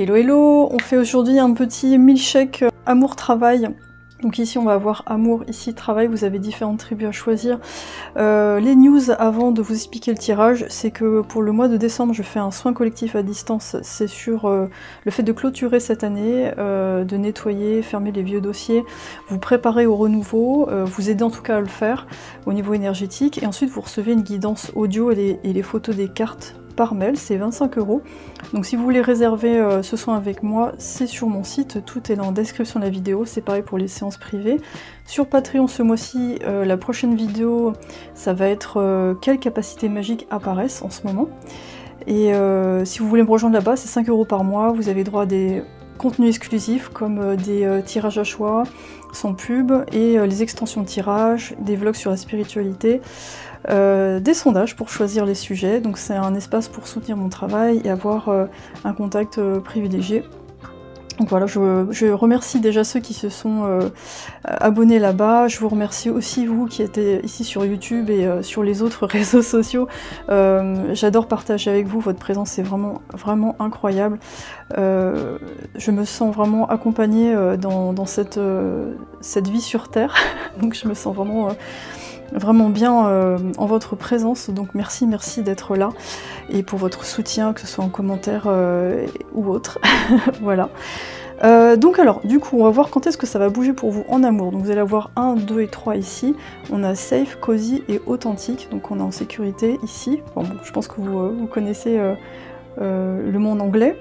Hello hello, on fait aujourd'hui un petit milkshake amour-travail. Donc ici on va avoir amour, ici travail, vous avez différentes tribus à choisir. Les news avant de vous expliquer le tirage, c'est que pour le mois de décembre je fais un soin collectif à distance, c'est sur le fait de clôturer cette année, de nettoyer, fermer les vieux dossiers, vous préparer au renouveau, vous aider en tout cas à le faire au niveau énergétique, et ensuite vous recevez une guidance audio et les photos des cartes par mail, c'est 25 €. Donc si vous voulez réserver ce soin avec moi, c'est sur mon site, tout est dans la description de la vidéo, c'est pareil pour les séances privées. Sur Patreon ce mois-ci, la prochaine vidéo, ça va être quelles capacités magiques apparaissent en ce moment. Et si vous voulez me rejoindre là-bas, c'est 5 € par mois, vous avez droit à des contenus exclusifs comme des tirages à choix, sans pub, et les extensions de tirage, des vlogs sur la spiritualité, des sondages pour choisir les sujets, donc c'est un espace pour soutenir mon travail et avoir un contact privilégié. Donc voilà, je remercie déjà ceux qui se sont abonnés là-bas, je vous remercie aussi vous qui êtes ici sur YouTube et sur les autres réseaux sociaux. J'adore partager avec vous, votre présence est vraiment incroyable. Je me sens vraiment accompagnée dans cette vie sur Terre, donc je me sens vraiment bien en votre présence, donc merci d'être là et pour votre soutien, que ce soit en commentaire ou autre. Voilà. Donc alors, du coup, on va voir quand est-ce que ça va bouger pour vous en amour. Donc vous allez avoir 1, 2 et 3 ici. On a safe, cozy et authentique, donc on est en sécurité ici. Bon, je pense que vous connaissez le mot en anglais.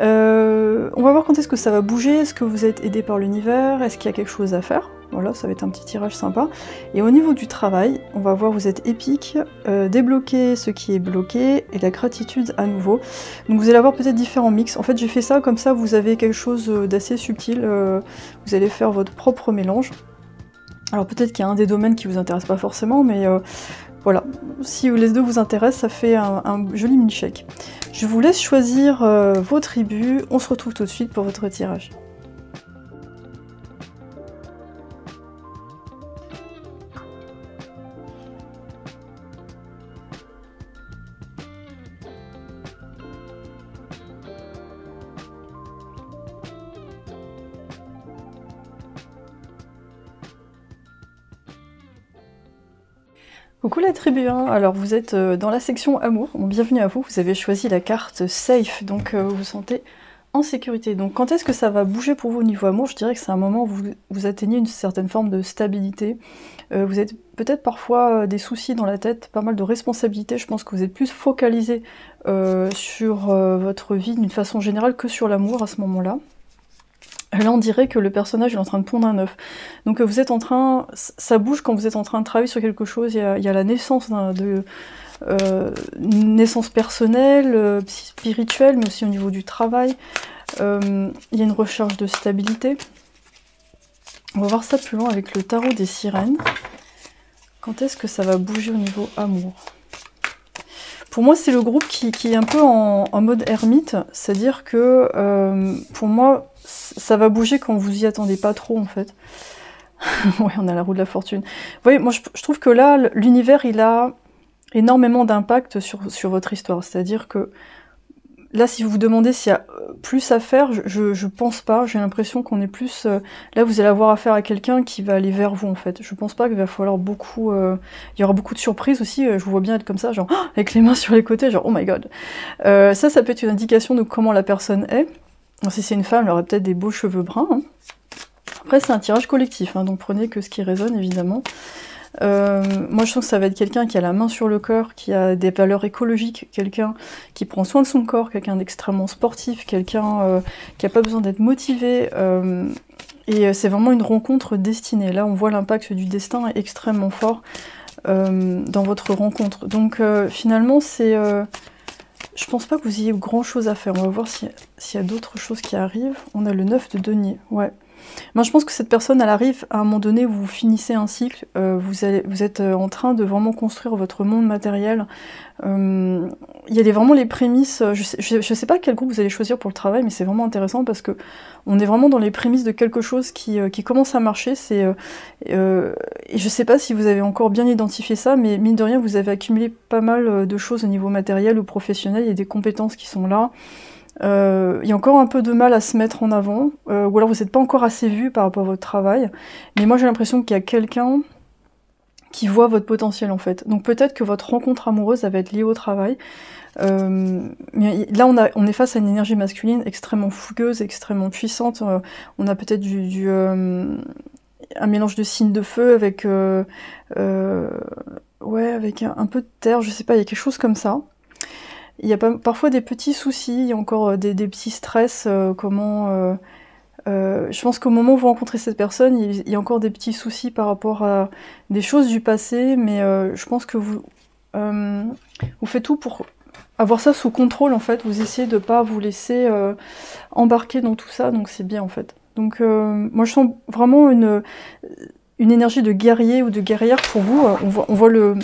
On va voir quand est-ce que ça va bouger, est-ce que vous êtes aidé par l'univers, est-ce qu'il y a quelque chose à faire. Voilà, ça va être un petit tirage sympa. Et au niveau du travail, on va voir vous êtes épique, débloquer ce qui est bloqué, et la gratitude à nouveau. Donc vous allez avoir peut-être différents mix. En fait j'ai fait ça, comme ça vous avez quelque chose d'assez subtil, vous allez faire votre propre mélange. Alors peut-être qu'il y a un des domaines qui vous intéresse pas forcément, mais voilà, si les deux vous intéressent, ça fait un joli milkshake. Je vous laisse choisir vos tribus, on se retrouve tout de suite pour votre tirage. Coucou la tribu 1, alors vous êtes dans la section amour, bon, bienvenue à vous, vous avez choisi la carte safe, donc vous vous sentez en sécurité. Donc quand est-ce que ça va bouger pour vous au niveau amour? Je dirais que c'est un moment où vous atteignez une certaine forme de stabilité, vous êtes peut-être parfois des soucis dans la tête, pas mal de responsabilités, je pense que vous êtes plus focalisé sur votre vie d'une façon générale que sur l'amour à ce moment-là. Là on dirait que le personnage est en train de pondre un œuf. Donc vous êtes en train, ça bouge quand vous êtes en train de travailler sur quelque chose, il y a la naissance une naissance personnelle, spirituelle, mais aussi au niveau du travail. Il y a une recherche de stabilité. On va voir ça plus loin avec le tarot des sirènes. Quand est-ce que ça va bouger au niveau amour? Pour moi c'est le groupe qui est un peu en mode ermite, c'est-à-dire que pour moi ça va bouger quand vous y attendez pas trop en fait. Ouais, on a la roue de la fortune. Vous voyez, moi je trouve que là, l'univers il a énormément d'impact sur votre histoire. C'est-à-dire que là, si vous vous demandez s'il y a plus à faire, je pense pas. J'ai l'impression qu'on est plus... là, vous allez avoir affaire à quelqu'un qui va aller vers vous en fait. Je pense pas qu'il va falloir beaucoup... il y aura beaucoup de surprises aussi. Je vous vois bien être comme ça, genre avec les mains sur les côtés, genre oh my god. Ça peut être une indication de comment la personne est. Alors, si c'est une femme, elle aurait peut-être des beaux cheveux bruns. Hein. Après, c'est un tirage collectif, hein, donc prenez que ce qui résonne, évidemment. Moi, je sens que ça va être quelqu'un qui a la main sur le cœur, qui a des valeurs écologiques, quelqu'un qui prend soin de son corps, quelqu'un d'extrêmement sportif, quelqu'un qui n'a pas besoin d'être motivé. Et c'est vraiment une rencontre destinée. Là, on voit l'impact du destin est extrêmement fort dans votre rencontre. Donc, finalement, c'est... je pense pas que vous ayez grand chose à faire. On va voir s'il y a d'autres choses qui arrivent. On a le 9 de denier, ouais. Moi je pense que cette personne, elle arrive à un moment donné où vous finissez un cycle, vous êtes en train de vraiment construire votre monde matériel. Il y a vraiment les prémices, je sais pas quel groupe vous allez choisir pour le travail, mais c'est vraiment intéressant parce que on est vraiment dans les prémices de quelque chose qui commence à marcher. Et je sais pas si vous avez encore bien identifié ça, mais mine de rien, vous avez accumulé pas mal de choses au niveau matériel ou professionnel, il y a des compétences qui sont là. Il y a encore un peu de mal à se mettre en avant, ou alors vous n'êtes pas encore assez vu par rapport à votre travail. Mais moi j'ai l'impression qu'il y a quelqu'un qui voit votre potentiel en fait. Donc peut-être que votre rencontre amoureuse elle va être liée au travail. Mais là on est face à une énergie masculine extrêmement fougueuse, extrêmement puissante. On a peut-être un mélange de signes de feu avec ouais, avec un peu de terre, je sais pas, il y a quelque chose comme ça. Il y a parfois des petits soucis, il y a encore des petits stress, je pense qu'au moment où vous rencontrez cette personne, il y a encore des petits soucis par rapport à des choses du passé, mais je pense que vous faites tout pour avoir ça sous contrôle en fait, vous essayez de pas vous laisser embarquer dans tout ça, donc c'est bien en fait. Donc moi je sens vraiment une énergie de guerrier ou de guerrière pour vous, on voit le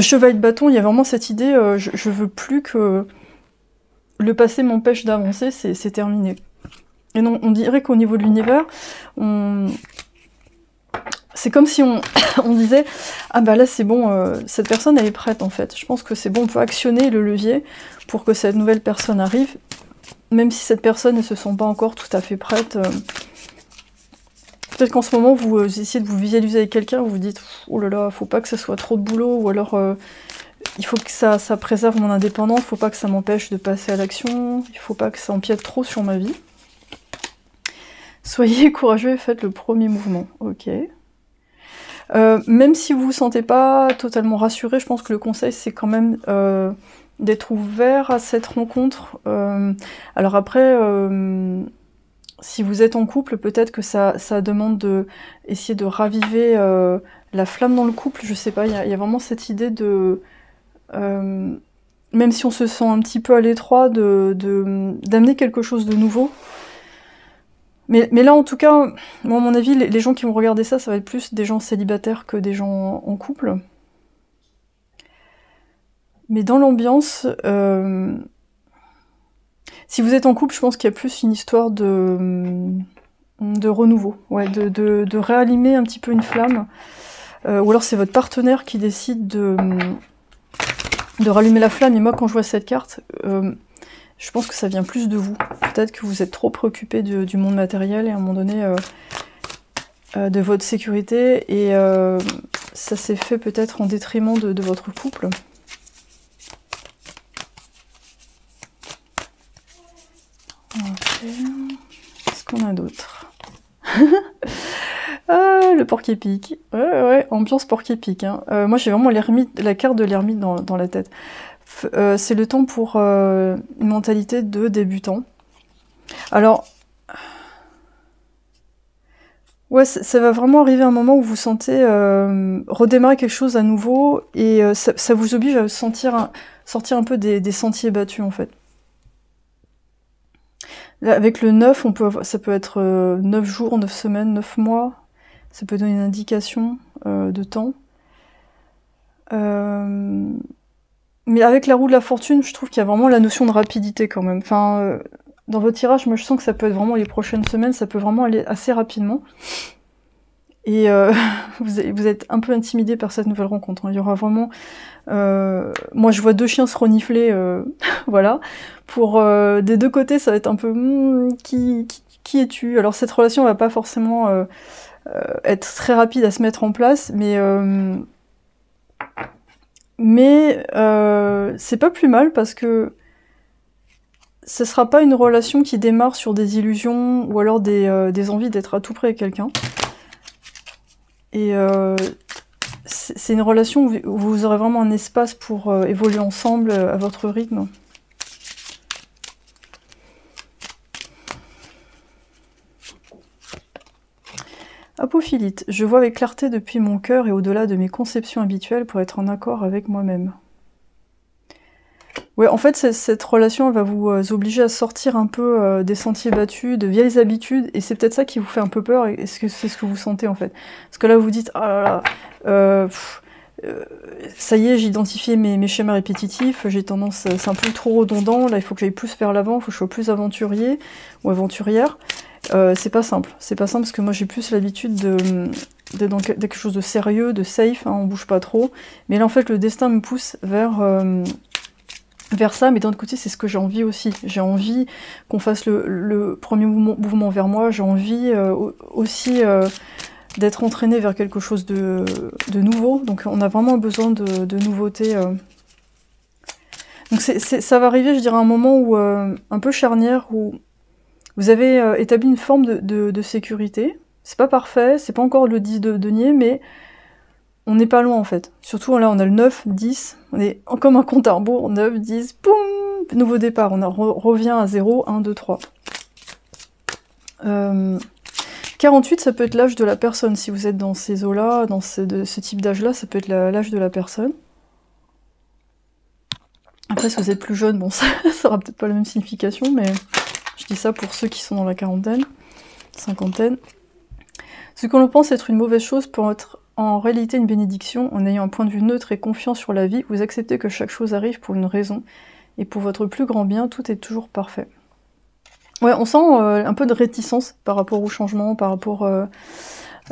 chevalier de bâton, il y a vraiment cette idée, je veux plus que le passé m'empêche d'avancer, c'est terminé. Et non, on dirait qu'au niveau de l'univers, c'est comme si on disait « Ah bah là c'est bon, cette personne elle est prête en fait. Je pense que c'est bon, on peut actionner le levier pour que cette nouvelle personne arrive, même si cette personne ne se sent pas encore tout à fait prête. Peut-être qu'en ce moment vous essayez de vous visualiser avec quelqu'un, vous vous dites « Oh là là, faut pas que ça soit trop de boulot » ou alors il faut que ça préserve mon indépendance, faut pas que ça m'empêche de passer à l'action, il faut pas que ça empiète trop sur ma vie. Soyez courageux et faites le premier mouvement, ok. Même si vous vous sentez pas totalement rassuré, je pense que le conseil c'est quand même d'être ouvert à cette rencontre. Alors après, si vous êtes en couple, peut-être que ça demande de essayer de raviver la flamme dans le couple, je sais pas, il y a vraiment cette idée de... même si on se sent un petit peu à l'étroit, d'amener quelque chose de nouveau. Mais là, en tout cas, moi, à mon avis, les gens qui vont regarder ça, ça va être plus des gens célibataires que des gens en couple. Mais dans l'ambiance, si vous êtes en couple, je pense qu'il y a plus une histoire de renouveau, ouais, de réallumer un petit peu une flamme. Ou alors c'est votre partenaire qui décide de rallumer la flamme. Et moi, quand je vois cette carte... je pense que ça vient plus de vous. Peut-être que vous êtes trop préoccupé du monde matériel et à un moment donné de votre sécurité et ça s'est fait peut-être en détriment de votre couple. Okay. Qu'est-ce qu'on a d'autre? Ah, le porc-épic. Ouais, ambiance porc-épic. Hein. Moi j'ai vraiment la carte de l'ermite dans la tête. C'est le temps pour une mentalité de débutant. Alors, ouais, ça va vraiment arriver un moment où vous sentez redémarrer quelque chose à nouveau et ça vous oblige à sortir un peu des sentiers battus en fait. Là, avec le 9, ça peut être 9 jours, 9 semaines, 9 mois. Ça peut donner une indication de temps. Mais avec la roue de la fortune, je trouve qu'il y a vraiment la notion de rapidité quand même. Enfin, dans votre tirage, moi je sens que ça peut être vraiment les prochaines semaines, ça peut vraiment aller assez rapidement. Et vous êtes un peu intimidé par cette nouvelle rencontre. Hein. Il y aura vraiment... moi je vois 2 chiens se renifler, voilà. Pour des deux côtés, ça va être un peu... qui es-tu? Alors cette relation va pas forcément être très rapide à se mettre en place, mais c'est pas plus mal parce que ce sera pas une relation qui démarre sur des illusions ou alors des envies d'être à tout près avec quelqu'un. Et c'est une relation où vous aurez vraiment un espace pour évoluer ensemble à votre rythme. Apophilite, je vois avec clarté depuis mon cœur et au-delà de mes conceptions habituelles pour être en accord avec moi-même. Ouais, en fait, cette relation va vous obliger à sortir un peu des sentiers battus, de vieilles habitudes, et c'est peut-être ça qui vous fait un peu peur, et c'est ce que vous sentez en fait. Parce que là, vous dites, ah là là, ça y est, j'ai identifié mes schémas répétitifs, j'ai tendance, c'est un peu trop redondant, là il faut que j'aille plus vers l'avant, il faut que je sois plus aventurier ou aventurière. C'est pas simple parce que moi j'ai plus l'habitude d'être dans quelque chose de sérieux, de safe, hein, on bouge pas trop. Mais là en fait le destin me pousse vers vers ça, mais d'un autre côté, c'est ce que j'ai envie aussi. J'ai envie qu'on fasse le premier mouvement vers moi, j'ai envie aussi d'être entraîné vers quelque chose de nouveau, donc on a vraiment besoin de nouveautés. Donc ça va arriver, je dirais, à un moment où, un peu charnière, où vous avez établi une forme de sécurité. C'est pas parfait, c'est pas encore le 10 de denier, mais on n'est pas loin en fait. Surtout là, on a le 9, 10, on est comme un compte à rebours, 9, 10, boum, nouveau départ, on revient à 0, 1, 2, 3. 48, ça peut être l'âge de la personne. Si vous êtes dans ces eaux-là, dans ce type d'âge-là, ça peut être l'âge de la personne. Après, si vous êtes plus jeune, bon, ça aura peut-être pas la même signification, mais je dis ça pour ceux qui sont dans la quarantaine, cinquantaine. Ce que l'on pense être une mauvaise chose peut être en réalité une bénédiction. En ayant un point de vue neutre et confiant sur la vie, vous acceptez que chaque chose arrive pour une raison, et pour votre plus grand bien, tout est toujours parfait. Ouais, on sent un peu de réticence par rapport au changement, par rapport...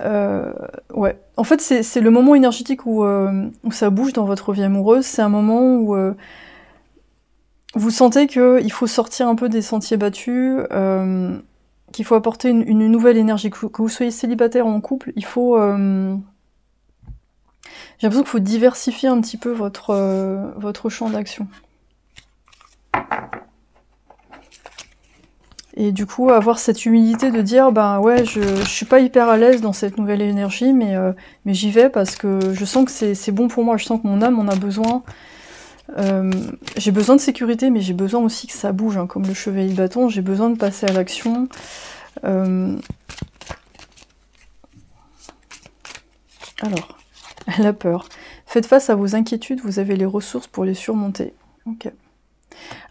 ouais. En fait, c'est le moment énergétique où ça bouge dans votre vie amoureuse. C'est un moment où vous sentez qu'il faut sortir un peu des sentiers battus, qu'il faut apporter une nouvelle énergie. Que vous soyez célibataire ou en couple, il faut... J'ai l'impression qu'il faut diversifier un petit peu votre champ d'action. Et du coup, avoir cette humilité de dire, ben ouais, je suis pas hyper à l'aise dans cette nouvelle énergie, mais j'y vais parce que je sens que c'est bon pour moi, je sens que mon âme en a besoin. J'ai besoin de sécurité, mais j'ai besoin aussi que ça bouge, hein, comme le chevalier de bâton, j'ai besoin de passer à l'action. Alors, la peur. Faites face à vos inquiétudes, vous avez les ressources pour les surmonter. Ok.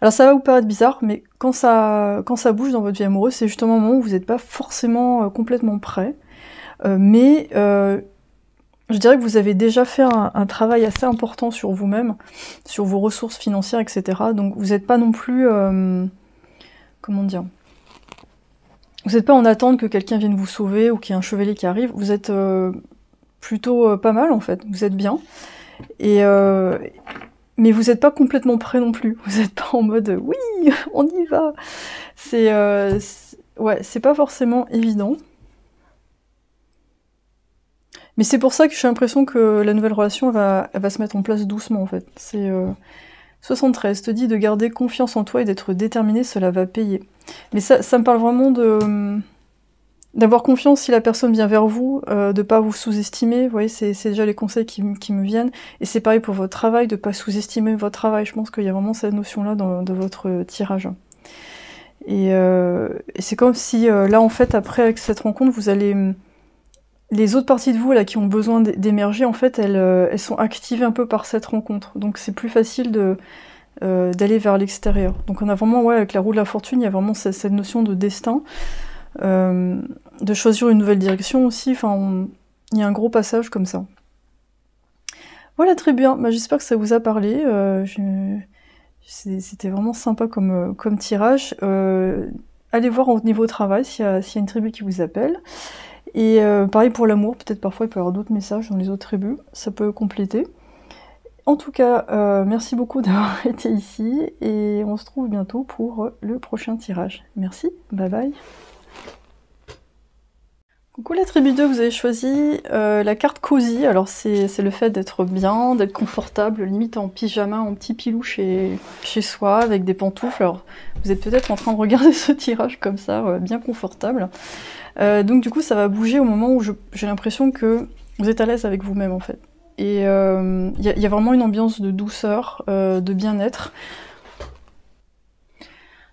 Alors ça va vous paraître bizarre, mais quand ça bouge dans votre vie amoureuse, c'est justement un moment où vous n'êtes pas forcément complètement prêt. Mais je dirais que vous avez déjà fait un travail assez important sur vous-même, sur vos ressources financières, etc. Donc vous n'êtes pas non plus... comment dire ? Vous n'êtes pas en attente que quelqu'un vienne vous sauver ou qu'il y ait un chevalier qui arrive. Vous êtes plutôt pas mal en fait, vous êtes bien. Mais vous n'êtes pas complètement prêt non plus. Vous n'êtes pas en mode oui, on y va. Ouais, c'est pas forcément évident. Mais c'est pour ça que j'ai l'impression que la nouvelle relation elle va se mettre en place doucement en fait. C'est 73 te dit de garder confiance en toi et d'être déterminé, cela va payer. Mais ça me parle vraiment d'avoir confiance si la personne vient vers vous, de pas vous sous-estimer, vous voyez, c'est déjà les conseils qui me viennent, et c'est pareil pour votre travail, de pas sous-estimer votre travail, je pense qu'il y a vraiment cette notion-là dans votre tirage. Et c'est comme si, là en fait, après avec cette rencontre, vous allez... Les autres parties de vous, là, qui ont besoin d'émerger, en fait, elles sont activées un peu par cette rencontre, donc c'est plus facile d'aller vers l'extérieur. Donc on a vraiment, ouais, avec la roue de la fortune, il y a vraiment cette notion de destin, de choisir une nouvelle direction aussi, enfin, il y a un gros passage comme ça. Voilà, très bien, bah, j'espère que ça vous a parlé, c'était vraiment sympa comme tirage. Allez voir au niveau travail s'il y a une tribu qui vous appelle. Et pareil pour l'amour, peut-être parfois il peut y avoir d'autres messages dans les autres tribus, ça peut compléter. En tout cas, merci beaucoup d'avoir été ici, et on se trouve bientôt pour le prochain tirage. Merci, bye bye. Coucou la tribu 2, vous avez choisi la carte Cozy. Alors c'est le fait d'être bien, d'être confortable, limite en pyjama, en petit pilou chez soi, avec des pantoufles. Alors vous êtes peut-être en train de regarder ce tirage comme ça, bien confortable. Donc du coup ça va bouger au moment où j'ai l'impression que vous êtes à l'aise avec vous-même en fait. Et il y a vraiment une ambiance de douceur, de bien-être.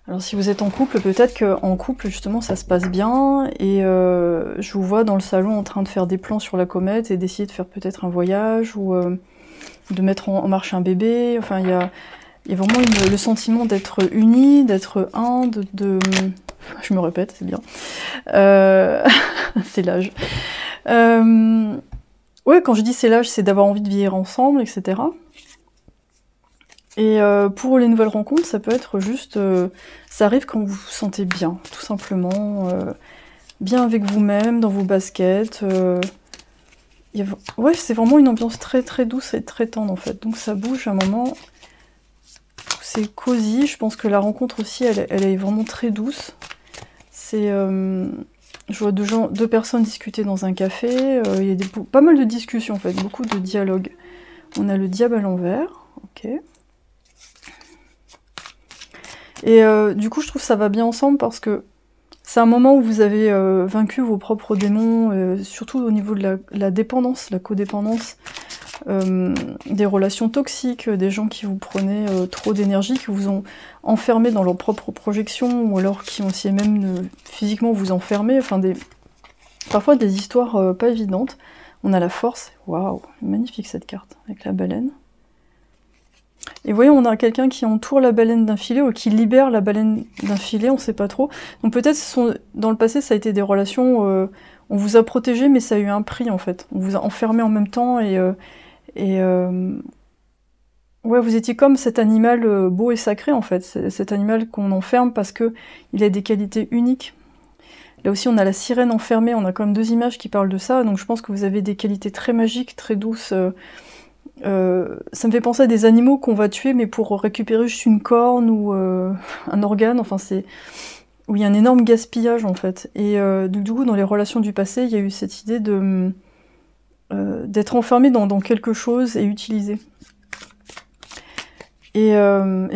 Alors si vous êtes en couple, peut-être qu'en couple justement ça se passe bien, et je vous vois dans le salon en train de faire des plans sur la comète et d'essayer de faire peut-être un voyage, ou de mettre en marche un bébé. Enfin il y a vraiment le sentiment d'être unis, d'être un, je me répète, c'est bien. C'est l'âge. Ouais, quand je dis c'est l'âge, c'est d'avoir envie de vivre ensemble, etc. Et pour les nouvelles rencontres, ça peut être juste... ça arrive quand vous vous sentez bien, tout simplement. Bien avec vous-même, dans vos baskets. Ouais, c'est vraiment une ambiance très très douce et très tendre en fait. Donc ça bouge à un moment où c'est cosy. Je pense que la rencontre aussi, elle est vraiment très douce. C'est... je vois deux personnes discuter dans un café. Il y a pas mal de discussions en fait, beaucoup de dialogues. On a le diable à l'envers. Ok. Et du coup, je trouve que ça va bien ensemble parce que c'est un moment où vous avez vaincu vos propres démons, surtout au niveau de la dépendance, la codépendance, des relations toxiques, des gens qui vous prenaient trop d'énergie, qui vous ont enfermé dans leurs propres projections, ou alors qui ont essayé même de physiquement vous enfermer, enfin parfois des histoires pas évidentes. On a la force, waouh, magnifique cette carte, avec la baleine. Et vous voyez, on a quelqu'un qui entoure la baleine d'un filet, ou qui libère la baleine d'un filet, on sait pas trop. Donc peut-être, dans le passé, ça a été des relations, on vous a protégé, mais ça a eu un prix, en fait. On vous a enfermé en même temps, ouais, vous étiez comme cet animal beau et sacré, en fait. Cet animal qu'on enferme parce que il a des qualités uniques. Là aussi, on a la sirène enfermée, on a quand même 2 images qui parlent de ça, donc je pense que vous avez des qualités très magiques, très douces. Ça me fait penser à des animaux qu'on va tuer, mais pour récupérer juste une corne ou un organe, enfin c'est... où il y a un énorme gaspillage, en fait. Et du coup, dans les relations du passé, il y a eu cette idée de d'être enfermé dans quelque chose et utilisé. Et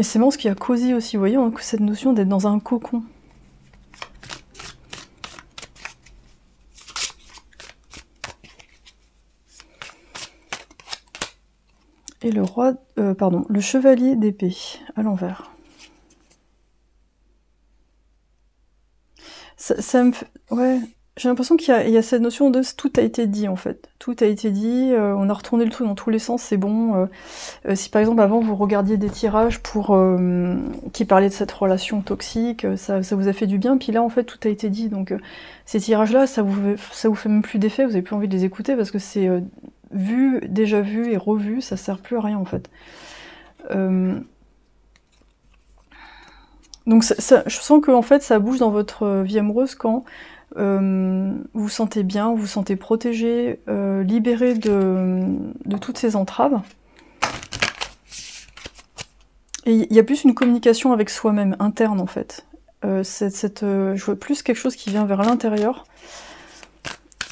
c'est marrant ce qu'il y a cosy aussi, vous voyez, cette notion d'être dans un cocon. Et le roi, pardon, le chevalier d'épée, à l'envers. Ça me fait... Ouais, j'ai l'impression qu'il y a cette notion de tout a été dit, en fait. Tout a été dit, on a retourné le truc dans tous les sens, c'est bon. Si par exemple, avant, vous regardiez des tirages qui parlaient de cette relation toxique, ça vous a fait du bien, puis là, en fait, tout a été dit. Donc, ces tirages-là, ça vous fait même plus d'effet, vous avez plus envie de les écouter, parce que c'est... vu, déjà vu et revu, ça sert plus à rien en fait. Donc je sens que en fait ça bouge dans votre vie amoureuse quand vous vous sentez bien, vous vous sentez protégé, libéré de toutes ces entraves. Et il y a plus une communication avec soi-même, interne en fait. Je vois plus quelque chose qui vient vers l'intérieur.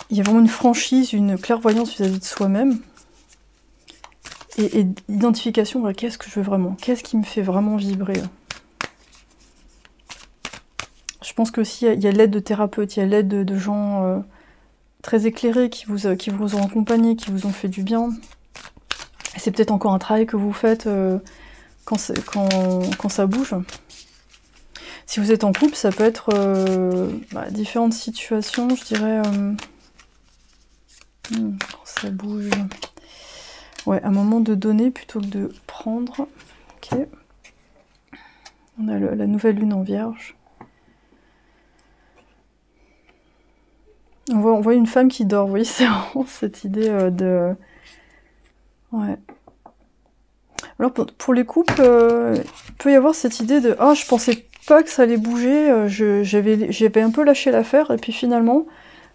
Il y a vraiment une franchise, une clairvoyance vis-à-vis de soi-même. Et l'identification, voilà, qu'est-ce que je veux vraiment? Qu'est-ce qui me fait vraiment vibrer? Je pense qu'aussi, il y a l'aide de thérapeutes, il y a l'aide de gens très éclairés qui vous ont accompagné, qui vous ont fait du bien. Et c'est peut-être encore un travail que vous faites quand ça bouge. Si vous êtes en couple, ça peut être différentes situations, je dirais... quand ça bouge... Ouais, un moment de donner plutôt que de prendre. Ok. On a la nouvelle lune en vierge. On voit une femme qui dort, oui, c'est vraiment cette idée de... Ouais. Alors pour les couples, il peut y avoir cette idée de « Ah, je pensais pas que ça allait bouger, j'avais un peu lâché l'affaire, et puis finalement,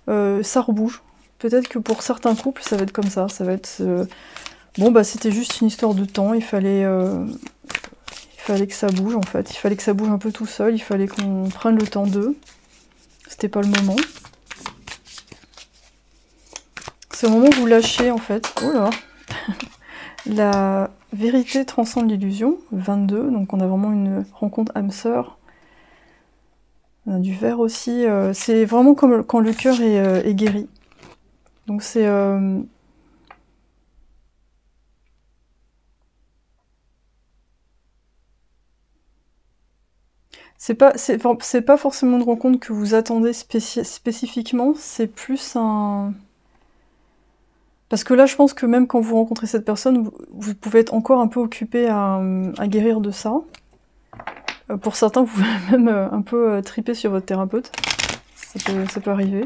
ça rebouge. » Peut-être que pour certains couples, ça va être comme ça va être... bon, bah c'était juste une histoire de temps, il fallait que ça bouge en fait, il fallait que ça bouge un peu tout seul, il fallait qu'on prenne le temps d'eux. C'était pas le moment. C'est au moment où vous lâchez en fait. Oh là. La vérité transcende l'illusion, 22, donc on a vraiment une rencontre âme sœur. On a du vert aussi, c'est vraiment comme quand le cœur est guéri. Donc c'est... c'est pas forcément une rencontre que vous attendez spécifiquement, c'est plus un... Parce que là, je pense que même quand vous rencontrez cette personne, vous pouvez être encore un peu occupé à guérir de ça. Pour certains, vous pouvez même un peu triper sur votre thérapeute. Ça peut arriver.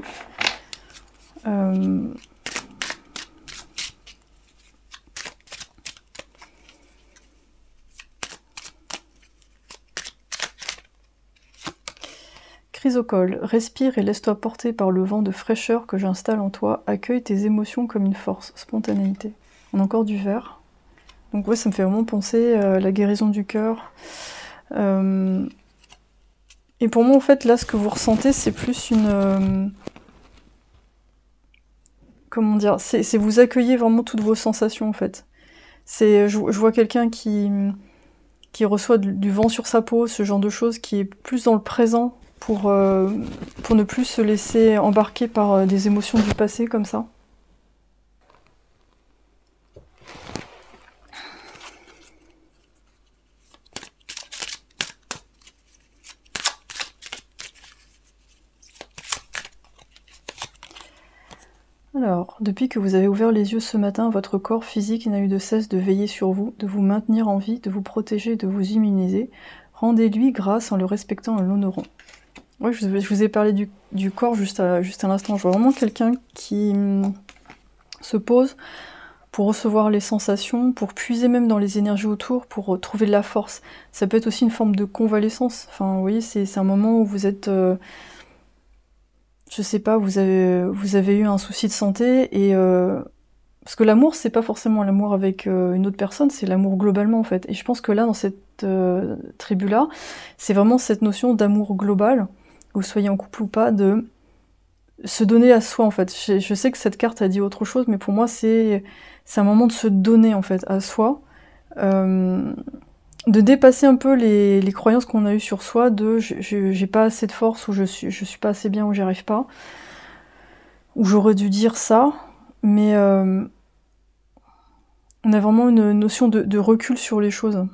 Chrysocole, respire et laisse-toi porter par le vent de fraîcheur que j'installe en toi, accueille tes émotions comme une force, spontanéité. On a encore du vert. Donc ouais, ça me fait vraiment penser à la guérison du cœur. Et pour moi, en fait, là, ce que vous ressentez, c'est plus une... comment dire? C'est vous accueillez vraiment toutes vos sensations, en fait. Je vois quelqu'un qui reçoit du vent sur sa peau, ce genre de choses, qui est plus dans le présent pour ne plus se laisser embarquer par des émotions du passé, comme ça. Alors, depuis que vous avez ouvert les yeux ce matin, votre corps physique n'a eu de cesse de veiller sur vous, de vous maintenir en vie, de vous protéger, de vous immuniser. Rendez-lui grâce en le respectant et l'honorant. Ouais, je vous ai parlé du corps juste à l'instant. Je vois vraiment quelqu'un qui se pose pour recevoir les sensations, pour puiser même dans les énergies autour, pour trouver de la force. Ça peut être aussi une forme de convalescence. Enfin, vous voyez, c'est un moment où vous êtes... je sais pas, vous avez eu un souci de santé, et... parce que l'amour, c'est pas forcément l'amour avec une autre personne, c'est l'amour globalement, en fait. Et je pense que là, dans cette tribu-là, c'est vraiment cette notion d'amour global, que vous soyez en couple ou pas, de se donner à soi, en fait. Je sais que cette carte a dit autre chose, mais pour moi, c'est un moment de se donner, en fait, à soi. De dépasser un peu les croyances qu'on a eues sur soi, de j'ai pas assez de force, ou je suis pas assez bien, ou j'y arrive pas, ou j'aurais dû dire ça, mais on a vraiment une notion de recul sur les choses.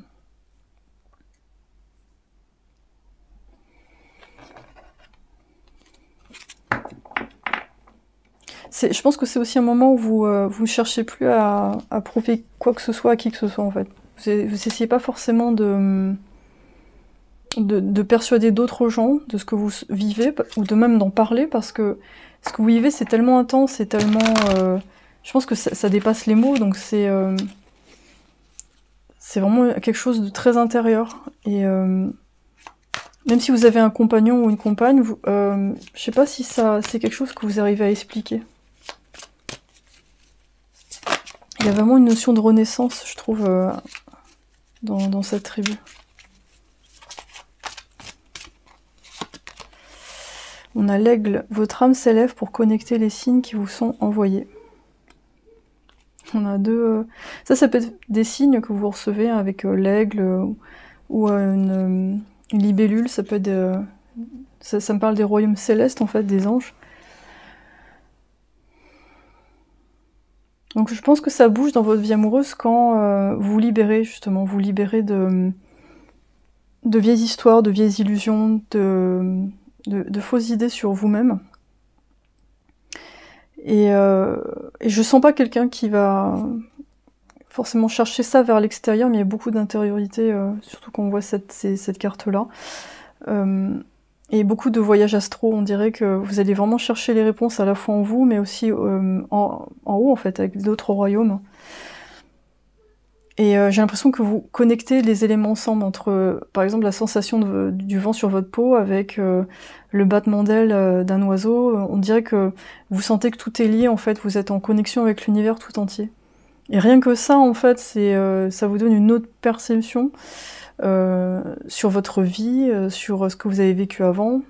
Je pense que c'est aussi un moment où vous ne cherchez plus à prouver quoi que ce soit à qui que ce soit, en fait. Vous essayez pas forcément de persuader d'autres gens de ce que vous vivez, ou de même d'en parler, parce que ce que vous vivez, c'est tellement intense, c'est tellement... je pense que ça dépasse les mots, donc c'est vraiment quelque chose de très intérieur. Et même si vous avez un compagnon ou une compagne, je sais pas si c'est quelque chose que vous arrivez à expliquer. Il y a vraiment une notion de renaissance, je trouve, dans cette tribu. On a l'aigle. Votre âme s'élève pour connecter les signes qui vous sont envoyés. On a deux... Ça peut être des signes que vous recevez avec l'aigle ou une libellule. Ça peut être... ça me parle des royaumes célestes, en fait, des anges. Donc je pense que ça bouge dans votre vie amoureuse quand vous vous libérez, justement. Vous libérez de vieilles histoires, de vieilles illusions, de fausses idées sur vous-même. Et je sens pas quelqu'un qui va forcément chercher ça vers l'extérieur, mais il y a beaucoup d'intériorité, surtout quand on voit cette carte-là. Et beaucoup de voyages astro, on dirait que vous allez vraiment chercher les réponses à la fois en vous, mais aussi en haut, en fait, avec d'autres royaumes. Et j'ai l'impression que vous connectez les éléments ensemble, entre, par exemple, la sensation du vent sur votre peau avec le battement d'aile d'un oiseau. On dirait que vous sentez que tout est lié, en fait, vous êtes en connexion avec l'univers tout entier. Et rien que ça, en fait, ça vous donne une autre perception sur votre vie, sur ce que vous avez vécu avant,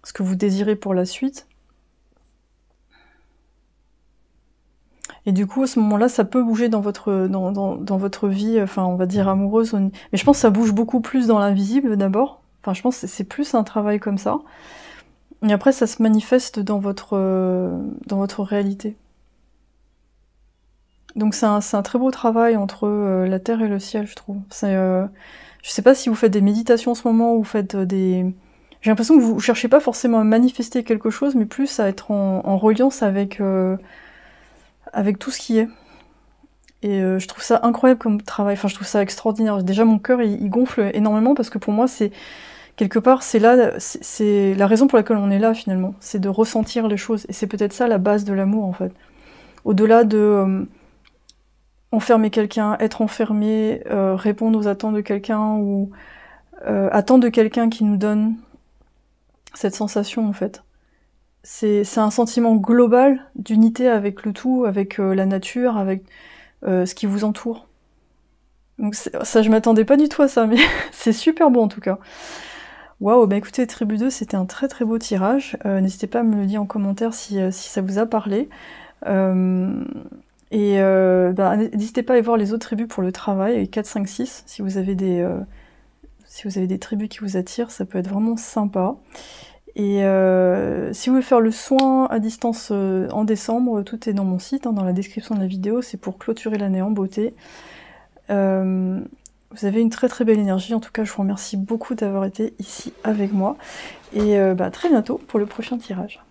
ce que vous désirez pour la suite. Et du coup, à ce moment-là, ça peut bouger dans votre vie, enfin, on va dire amoureuse. Mais je pense que ça bouge beaucoup plus dans l'invisible, d'abord. Enfin, je pense que c'est plus un travail comme ça. Et après, ça se manifeste dans votre réalité. Donc c'est un très beau travail entre la terre et le ciel, je trouve. Je sais pas si vous faites des méditations en ce moment, ou vous faites des... J'ai l'impression que vous cherchez pas forcément à manifester quelque chose, mais plus à être en reliance avec tout ce qui est. Et je trouve ça incroyable comme travail, enfin je trouve ça extraordinaire. Déjà mon cœur il gonfle énormément, parce que pour moi c'est... Quelque part c'est la raison pour laquelle on est là finalement. C'est de ressentir les choses. Et c'est peut-être ça la base de l'amour, en fait. Au-delà de... enfermer quelqu'un, être enfermé, répondre aux attentes de quelqu'un, ou attendre de quelqu'un qui nous donne cette sensation, en fait. C'est un sentiment global d'unité avec le tout, avec la nature, avec ce qui vous entoure. Donc ça, je m'attendais pas du tout à ça, mais c'est super beau en tout cas. Waouh, bah écoutez, Tribu 2, c'était un très très beau tirage. N'hésitez pas à me le dire en commentaire si ça vous a parlé. N'hésitez pas à aller voir les autres tribus pour le travail, les 4, 5, 6, si vous avez des tribus qui vous attirent, ça peut être vraiment sympa. Et si vous voulez faire le soin à distance en décembre, tout est dans mon site, hein, dans la description de la vidéo, c'est pour clôturer l'année en beauté. Vous avez une très très belle énergie, en tout cas je vous remercie beaucoup d'avoir été ici avec moi, et à très bientôt pour le prochain tirage.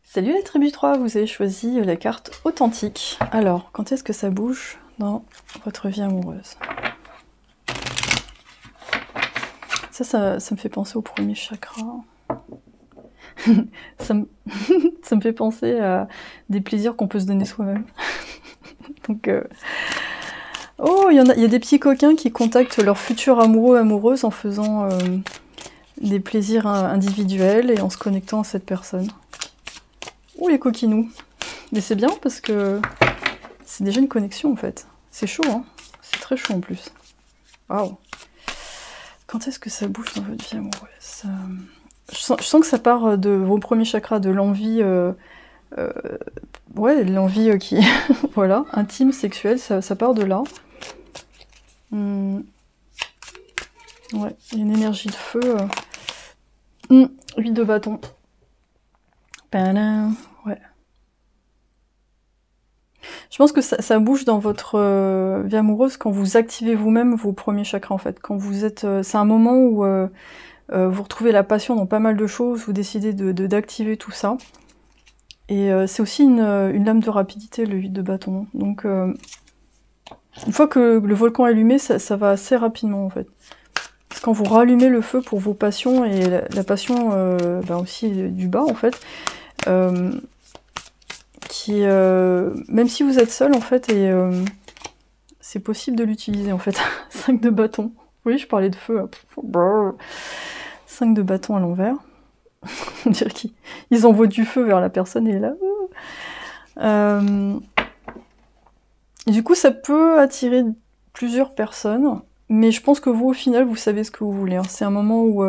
Salut la tribu 3, vous avez choisi la carte authentique. Alors, quand est-ce que ça bouge dans votre vie amoureuse? Ça me fait penser au premier chakra. ça me fait penser à des plaisirs qu'on peut se donner soi-même. Donc, oh, il y a des petits coquins qui contactent leur futur amoureux, amoureuse en faisant des plaisirs individuels et en se connectant à cette personne. Oh, les coquinous. Mais c'est bien parce que c'est déjà une connexion en fait. C'est chaud, hein. C'est très chaud en plus. Waouh. Quand est-ce que ça bouge dans votre vie amoureuse? Je sens que ça part de vos premiers chakras, de l'envie, ouais, l'envie qui, voilà, intime, sexuelle, ça part de là. Ouais, il y a une énergie de feu. 8 de bâton. Ouais. Je pense que ça bouge dans votre vie amoureuse quand vous activez vous-même vos premiers chakras en fait. Quand vous êtes, c'est un moment où vous retrouvez la passion dans pas mal de choses, vous décidez d'activer tout ça. Et c'est aussi une lame de rapidité, le 8 de bâton. Donc une fois que le volcan est allumé, ça va assez rapidement en fait. Parce que quand vous rallumez le feu pour vos passions, et la passion aussi du bas en fait, même si vous êtes seul en fait, et c'est possible de l'utiliser en fait. 5 de bâton. Oui, je parlais de feu. 5 de bâton à l'envers. On dirait qu'ils envoient du feu vers la personne et là. Et du coup, ça peut attirer plusieurs personnes, mais je pense que vous, au final, vous savez ce que vous voulez. Hein. C'est un moment où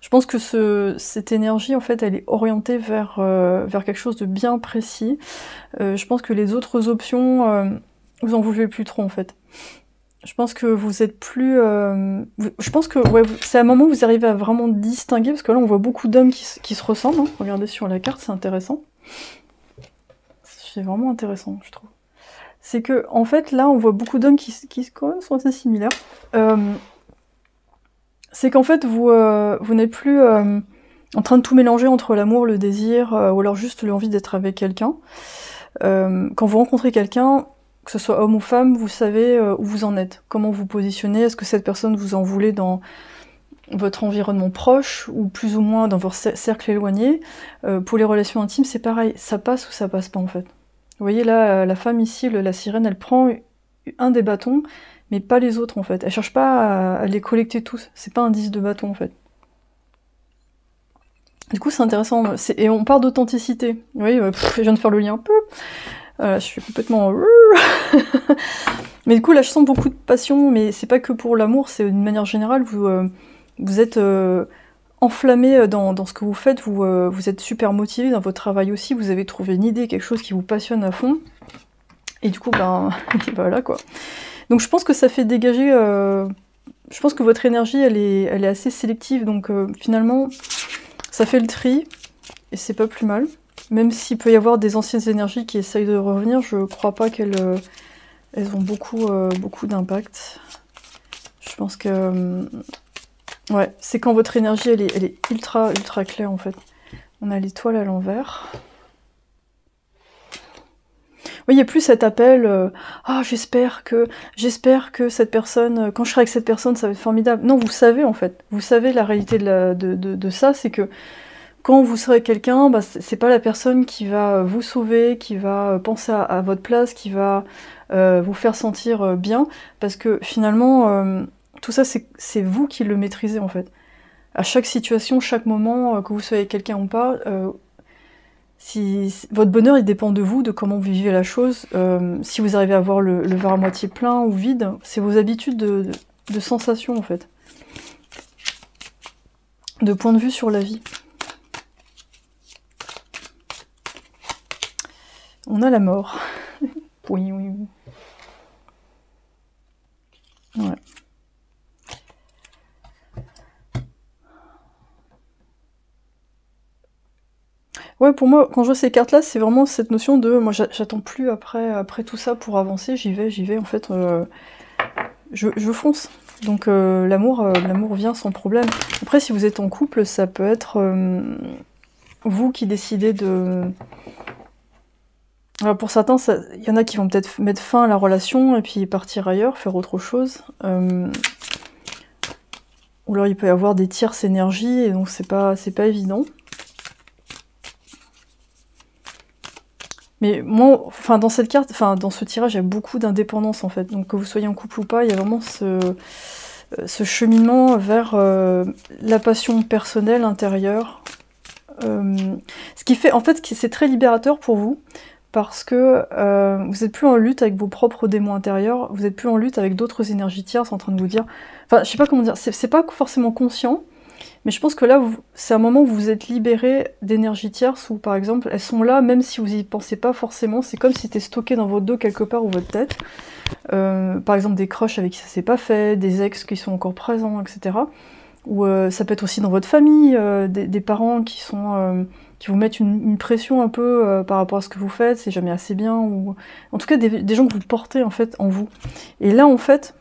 je pense que cette énergie, en fait, elle est orientée vers quelque chose de bien précis. Je pense que les autres options, vous en voulez plus trop, en fait. Je pense que vous êtes plus... je pense que ouais, c'est un moment où vous arrivez à vraiment distinguer, parce que là, on voit beaucoup d'hommes qui se ressemblent. Hein. Regardez sur la carte, c'est intéressant. C'est vraiment intéressant, je trouve. C'est que, en fait, là, on voit beaucoup d'hommes qui quand même sont assez similaires. C'est qu'en fait, vous n'êtes plus en train de tout mélanger entre l'amour, le désir, ou alors juste l'envie d'être avec quelqu'un. Quand vous rencontrez quelqu'un, que ce soit homme ou femme, vous savez où vous en êtes, comment vous positionnez, est-ce que cette personne vous en voulez dans votre environnement proche, ou plus ou moins dans votre cercle éloigné. Pour les relations intimes, c'est pareil, ça passe ou ça passe pas en fait. Vous voyez là, la femme ici, la sirène, elle prend un des bâtons, mais pas les autres en fait. Elle cherche pas à les collecter tous, c'est pas un 10 de bâton en fait. Du coup c'est intéressant, et on parle d'authenticité. Vous voyez, je viens de faire le lien un peu. Je suis complètement... mais du coup là je sens beaucoup de passion, mais c'est pas que pour l'amour, c'est d'une manière générale, vous êtes enflammé dans ce que vous faites, vous êtes super motivé dans votre travail aussi, vous avez trouvé une idée, quelque chose qui vous passionne à fond, et du coup voilà quoi. Donc je pense que ça fait dégager, je pense que votre énergie elle est assez sélective, donc finalement ça fait le tri, et c'est pas plus mal. Même s'il peut y avoir des anciennes énergies qui essayent de revenir, je crois pas qu'elles ont beaucoup d'impact. Je pense que... ouais, c'est quand votre énergie elle est ultra claire en fait. On a l'étoile à l'envers. Oui, il n'y a plus cet appel ah, j'espère que cette personne, quand je serai avec cette personne, ça va être formidable. Non, vous savez en fait. Vous savez la réalité de ça, c'est que quand vous serez quelqu'un, c'est pas la personne qui va vous sauver, qui va penser à votre place, qui va vous faire sentir bien, parce que finalement, tout ça, c'est vous qui le maîtrisez en fait. À chaque situation, chaque moment, que vous soyez avec quelqu'un ou pas, Votre bonheur, il dépend de vous, de comment vous vivez la chose. Si vous arrivez à voir le verre à moitié plein ou vide, c'est vos habitudes de sensation, en fait. De point de vue sur la vie. On a la mort. Oui, oui, oui. Ouais. Ouais, pour moi, quand je vois ces cartes-là, c'est vraiment cette notion de... Moi, j'attends plus après tout ça pour avancer, j'y vais, en fait, je fonce. Donc l'amour vient sans problème. Après, si vous êtes en couple, ça peut être vous qui décidez de... Alors pour certains, il y en a qui vont peut-être mettre fin à la relation et puis partir ailleurs, faire autre chose. Ou alors il peut y avoir des tierces énergies, et donc c'est pas évident. Mais moi, enfin dans cette carte, enfin dans ce tirage, il y a beaucoup d'indépendance en fait. Donc que vous soyez en couple ou pas, il y a vraiment ce cheminement vers la passion personnelle, intérieure. Ce qui fait, en fait, c'est très libérateur pour vous, parce que vous n'êtes plus en lutte avec vos propres démons intérieurs, vous n'êtes plus en lutte avec d'autres énergies tierces en train de vous dire... Enfin, je sais pas comment dire, c'est pas forcément conscient, mais je pense que là, c'est un moment où vous êtes libéré d'énergies tierces, où par exemple, elles sont là, même si vous y pensez pas forcément, c'est comme si c'était stocké dans votre dos quelque part ou votre tête. Par exemple, des crushs avec qui ça s'est pas fait, des ex qui sont encore présents, etc. Ou ça peut être aussi dans votre famille, des parents qui sont... qui vous mettent une pression un peu par rapport à ce que vous faites, c'est jamais assez bien, ou en tout cas des gens que vous portez en fait en vous. Et là en fait,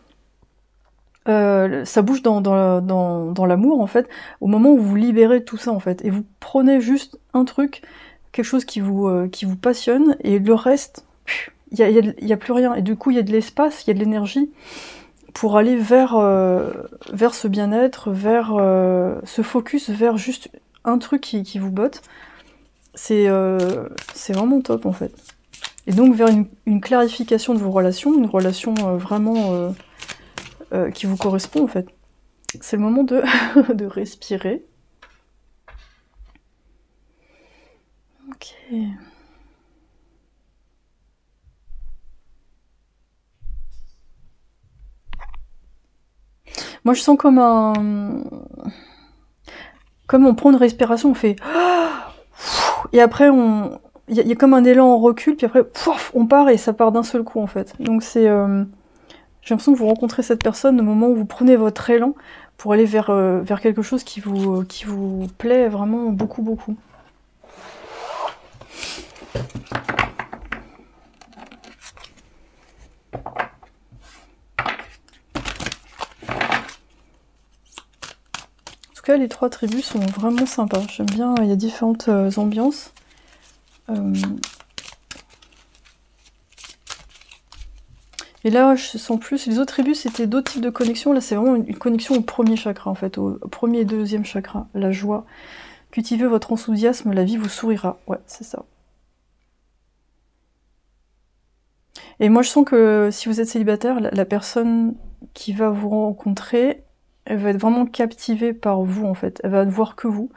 ça bouge dans l'amour en fait, au moment où vous libérez tout ça en fait, et vous prenez juste un truc, quelque chose qui vous passionne, et le reste, il y a plus rien, et du coup il y a de l'espace, il y a de l'énergie pour aller vers ce bien-être, vers ce focus, vers juste un truc qui vous botte. C'est vraiment top en fait. Et donc vers une clarification de vos relations, une relation vraiment qui vous correspond en fait. C'est le moment de, de respirer. Ok. Moi je sens comme comme on prend une respiration, on fait... Et après il y a comme un élan en recul, puis après pouf, on part et ça part d'un seul coup en fait. Donc c'est... j'ai l'impression que vous rencontrez cette personne au moment où vous prenez votre élan pour aller vers quelque chose qui vous plaît vraiment beaucoup, beaucoup. En tout cas, les 3 tribus sont vraiment sympas. J'aime bien, il y a différentes ambiances. Et là, je sens plus... Les autres tribus, c'était d'autres types de connexions. Là, c'est vraiment une connexion au premier chakra, en fait, au premier et deuxième chakra, la joie. Cultivez votre enthousiasme, la vie vous sourira. Ouais, c'est ça. Et moi, je sens que si vous êtes célibataire, la personne qui va vous rencontrer, elle va être vraiment captivée par vous, en fait. Elle va ne voir que vous.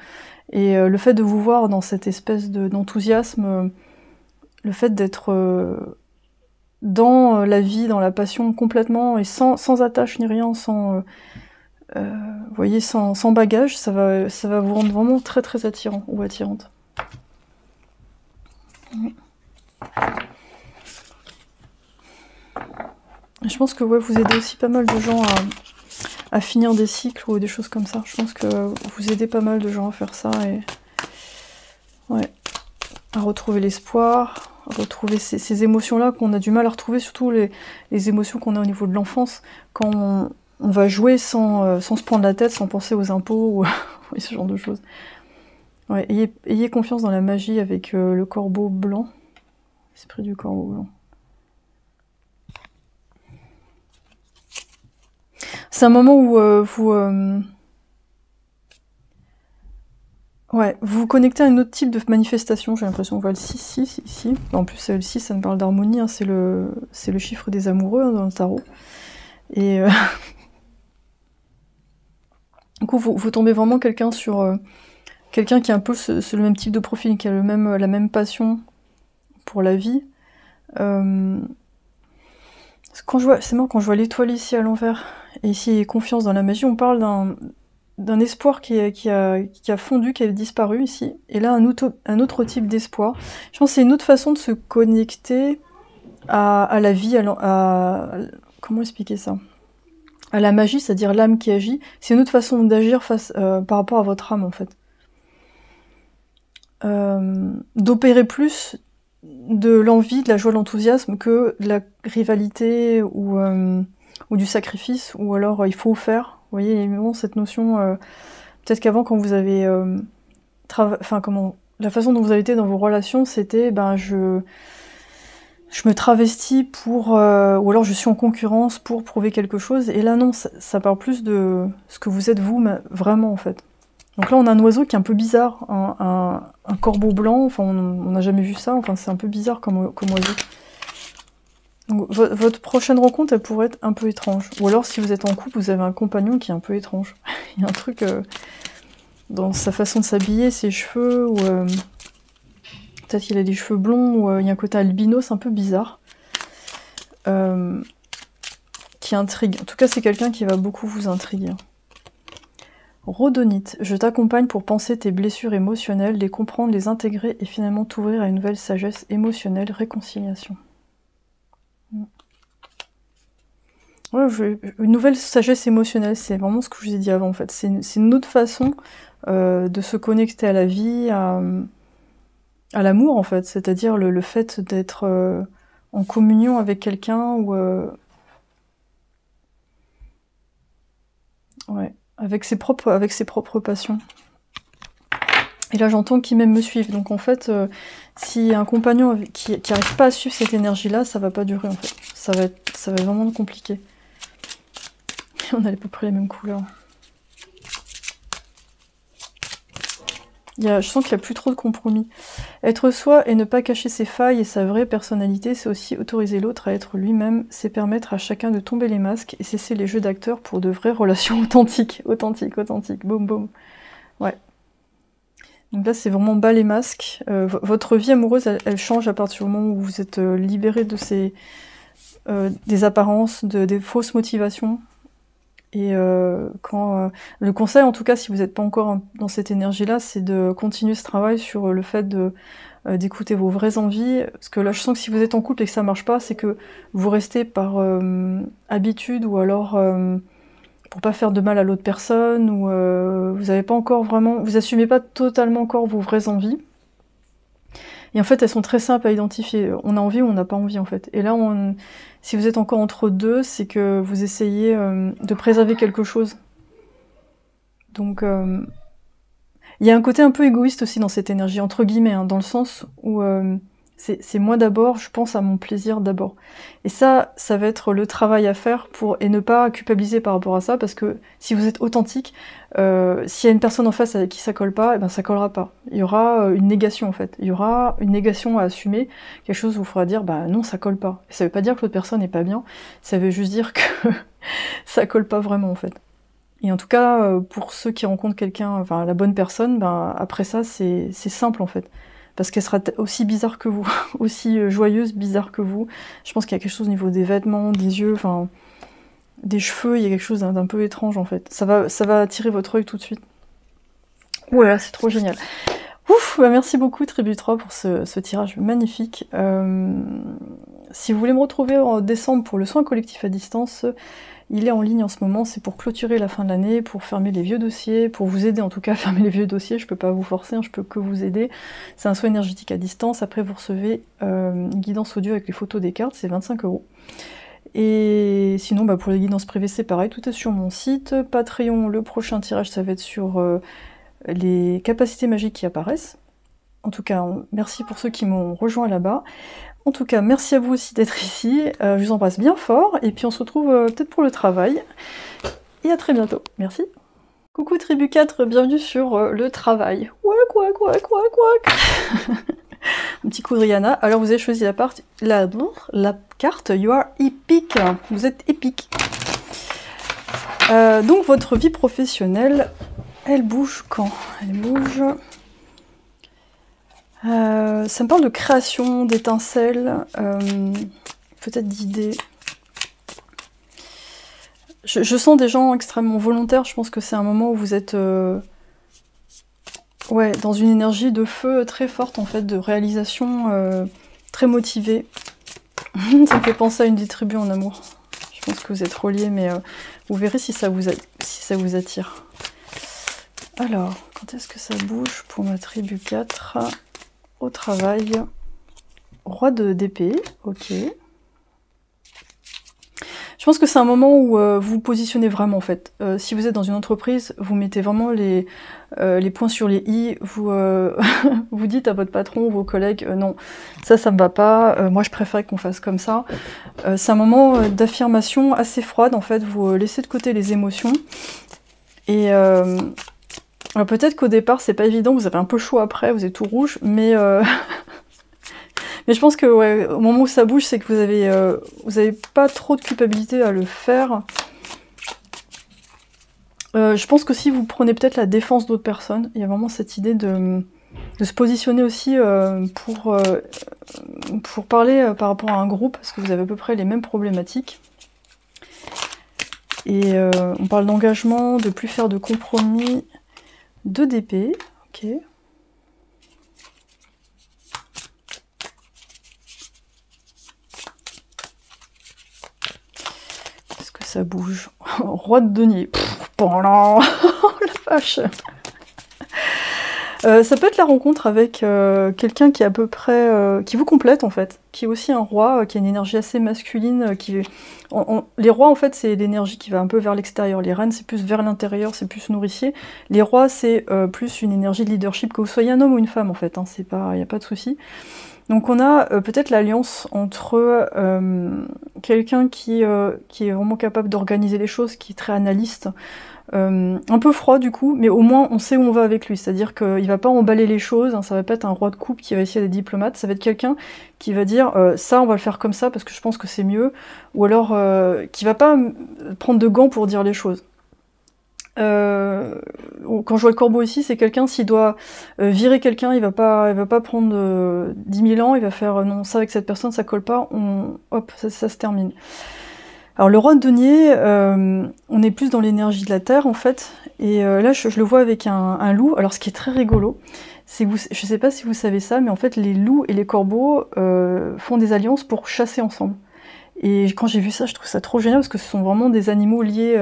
Et le fait de vous voir dans cette espèce d'enthousiasme, le fait d'être dans la vie, dans la passion complètement, et sans attache ni rien, sans... vous voyez, sans bagage, ça va vous rendre vraiment très très attirant ou attirante. Je pense que ouais, vous aidez aussi pas mal de gens à finir des cycles ou des choses comme ça. Je pense que vous aidez pas mal de gens à faire ça et ouais, à retrouver l'espoir, à retrouver ces émotions-là qu'on a du mal à retrouver, surtout les émotions qu'on a au niveau de l'enfance, quand on va jouer sans se prendre la tête, sans penser aux impôts ou ce genre de choses. Ouais, ayez confiance dans la magie avec le corbeau blanc, l'esprit du corbeau blanc. C'est un moment où ouais, vous vous connectez à un autre type de manifestation, j'ai l'impression. On voit le 6 ici. En plus, le 6, ça me parle d'harmonie, hein, c'est le chiffre des amoureux hein, dans le tarot. Et du coup, vous tombez vraiment quelqu'un sur quelqu'un qui a un peu le même type de profil, qui a la même passion pour la vie. C'est marrant, quand je vois l'étoile ici à l'envers, et ici confiance dans la magie, on parle d'un espoir qui a fondu, qui a disparu ici, et là un autre type d'espoir. Je pense que c'est une autre façon de se connecter à la vie, comment expliquer ça? À la magie, c'est-à-dire l'âme qui agit. C'est une autre façon d'agir par rapport à votre âme, en fait. D'opérer plus de l'envie, de la joie, de l'enthousiasme que de la rivalité ou du sacrifice, ou alors il faut faire. Vous voyez, il y a vraiment cette notion... peut-être qu'avant, quand vous avez... la façon dont vous avez été dans vos relations, c'était... je me travestis pour... ou alors je suis en concurrence pour prouver quelque chose. Et là, non, ça parle plus de ce que vous êtes vous, vraiment, en fait. Donc là, on a un oiseau qui est un peu bizarre, un corbeau blanc, enfin, on n'a jamais vu ça, enfin, c'est un peu bizarre comme oiseau. Donc, votre prochaine rencontre, elle pourrait être un peu étrange. Ou alors, si vous êtes en couple, vous avez un compagnon qui est un peu étrange. Il y a un truc dans sa façon de s'habiller, ses cheveux, ou... peut-être qu'il a des cheveux blonds, ou il y a un côté albinos un peu bizarre. Qui intrigue. En tout cas, c'est quelqu'un qui va beaucoup vous intriguer. Rhodonite, je t'accompagne pour penser tes blessures émotionnelles, les comprendre, les intégrer et finalement t'ouvrir à une nouvelle sagesse émotionnelle, réconciliation. Ouais, une nouvelle sagesse émotionnelle, c'est vraiment ce que je vous ai dit avant en fait. C'est une autre façon de se connecter à la vie, à l'amour en fait, c'est-à-dire le fait d'être en communion avec quelqu'un ou ouais. Avec ses propres passions. Et là, j'entends qu'ils même me suivent. Donc, en fait, si un compagnon qui n'arrive pas à suivre cette énergie-là, ça va pas durer, en fait. Ça va être vraiment compliqué. On a à peu près les mêmes couleurs. Je sens qu'il n'y a plus trop de compromis. Être soi et ne pas cacher ses failles et sa vraie personnalité, c'est aussi autoriser l'autre à être lui-même, c'est permettre à chacun de tomber les masques et cesser les jeux d'acteurs pour de vraies relations authentiques. Authentiques. Boum, boum. Ouais. Donc là, c'est vraiment bas les masques. Votre vie amoureuse, elle change à partir du moment où vous êtes libéré de des apparences, des fausses motivations. Et le conseil, en tout cas, si vous n'êtes pas encore dans cette énergie-là, c'est de continuer ce travail sur le fait d'écouter vos vraies envies. Parce que là, je sens que si vous êtes en couple et que ça marche pas, c'est que vous restez par habitude ou alors pour pas faire de mal à l'autre personne, ou vous n'avez pas encore vraiment, vous assumez pas totalement encore vos vraies envies. Et en fait, elles sont très simples à identifier. On a envie ou on n'a pas envie, en fait. Et là, si vous êtes encore entre deux, c'est que vous essayez de préserver quelque chose. Donc, il y a un côté un peu égoïste aussi dans cette énergie, entre guillemets, hein, dans le sens où c'est moi d'abord, je pense à mon plaisir d'abord. Et ça va être le travail à faire et ne pas culpabiliser par rapport à ça, parce que si vous êtes authentique, s'il y a une personne en face avec qui ça colle pas, eh ben ça collera pas. Il y aura une négation en fait. Il y aura une négation à assumer, quelque chose où il faudra dire bah non, ça colle pas. Et ça veut pas dire que l'autre personne n'est pas bien, ça veut juste dire que ça colle pas vraiment en fait. Et en tout cas, pour ceux qui rencontrent quelqu'un, enfin la bonne personne, ben après ça c'est simple en fait. Parce qu'elle sera aussi bizarre que vous, aussi joyeuse, bizarre que vous. Je pense qu'il y a quelque chose au niveau des vêtements, des yeux, enfin, des cheveux, il y a quelque chose d'un peu étrange en fait. Ça va attirer votre œil tout de suite. Voilà, c'est trop génial. Ouf, bah merci beaucoup Tribu 3 pour ce tirage magnifique. Si vous voulez me retrouver en décembre pour le soin collectif à distance, il est en ligne en ce moment, c'est pour clôturer la fin de l'année, pour fermer les vieux dossiers, pour vous aider en tout cas à fermer les vieux dossiers, je peux pas vous forcer, hein, je peux que vous aider. C'est un soin énergétique à distance, après vous recevez une guidance audio avec les photos des cartes, c'est 25 €. Et sinon, bah, pour les guidances privées, c'est pareil, tout est sur mon site. Patreon, le prochain tirage, ça va être sur les capacités magiques qui apparaissent. En tout cas, merci pour ceux qui m'ont rejoint là-bas. En tout cas, merci à vous aussi d'être ici, je vous embrasse bien fort, et puis on se retrouve peut-être pour le travail, et à très bientôt, merci. Coucou Tribu 4, bienvenue sur le travail. Ouac. Un petit coup de Rihanna. Alors vous avez choisi la carte You are epic, vous êtes épique. Donc votre vie professionnelle, Elle bouge quand? Elle bouge... ça me parle de création, d'étincelles, peut-être d'idées. Je sens des gens extrêmement volontaires, je pense que c'est un moment où vous êtes ouais, dans une énergie de feu très forte en fait, de réalisation très motivée. Ça me fait penser à une des tribus en amour. Je pense que vous êtes reliés, mais vous verrez si ça vous attire. Alors, quand est-ce que ça bouge pour ma tribu 4 ? Au travail. Roi d'épée, ok. Je pense que c'est un moment où vous vous positionnez vraiment en fait. Si vous êtes dans une entreprise, vous mettez vraiment les points sur les i, vous, vous dites à votre patron, vos collègues, non, ça me va pas, moi je préfère qu'on fasse comme ça. C'est un moment d'affirmation assez froide en fait, vous laissez de côté les émotions. Et peut-être qu'au départ c'est pas évident, vous avez un peu chaud après, vous êtes tout rouge, mais... Mais je pense que ouais, au moment où ça bouge, c'est que vous avez pas trop de culpabilité à le faire. Je pense que si vous prenez peut-être la défense d'autres personnes, il y a vraiment cette idée de se positionner aussi pour parler par rapport à un groupe, parce que vous avez à peu près les mêmes problématiques. Et on parle d'engagement, de plus faire de compromis, de d'épée, ok. Ça bouge. Roi de denier. Bon là, la vache. Ça peut être la rencontre avec quelqu'un qui est à peu près... qui vous complète en fait, qui est aussi un roi, qui a une énergie assez masculine. Les rois en fait c'est l'énergie qui va un peu vers l'extérieur, les reines c'est plus vers l'intérieur, c'est plus nourricier. Les rois c'est plus une énergie de leadership, que vous soyez un homme ou une femme en fait, hein, il n'y a pas de souci. Donc on a peut-être l'alliance entre quelqu'un qui est vraiment capable d'organiser les choses, qui est très analyste, un peu froid du coup, mais au moins on sait où on va avec lui, c'est-à-dire qu'il va pas emballer les choses, hein, ça va pas être un roi de coupe qui va essayer d'être diplomate, ça va être quelqu'un qui va dire ça on va le faire comme ça parce que je pense que c'est mieux, ou alors qui va pas prendre de gants pour dire les choses. Quand je vois le corbeau ici, c'est quelqu'un, s'il doit virer quelqu'un, il va pas prendre 10 000 ans, il va faire non, ça avec cette personne, ça colle pas, hop, ça se termine. Alors le roi de denier, on est plus dans l'énergie de la terre en fait, et là je le vois avec un loup. Alors ce qui est très rigolo, c'est que je sais pas si vous savez ça, mais en fait les loups et les corbeaux font des alliances pour chasser ensemble. Et quand j'ai vu ça, je trouve ça trop génial, parce que ce sont vraiment des animaux liés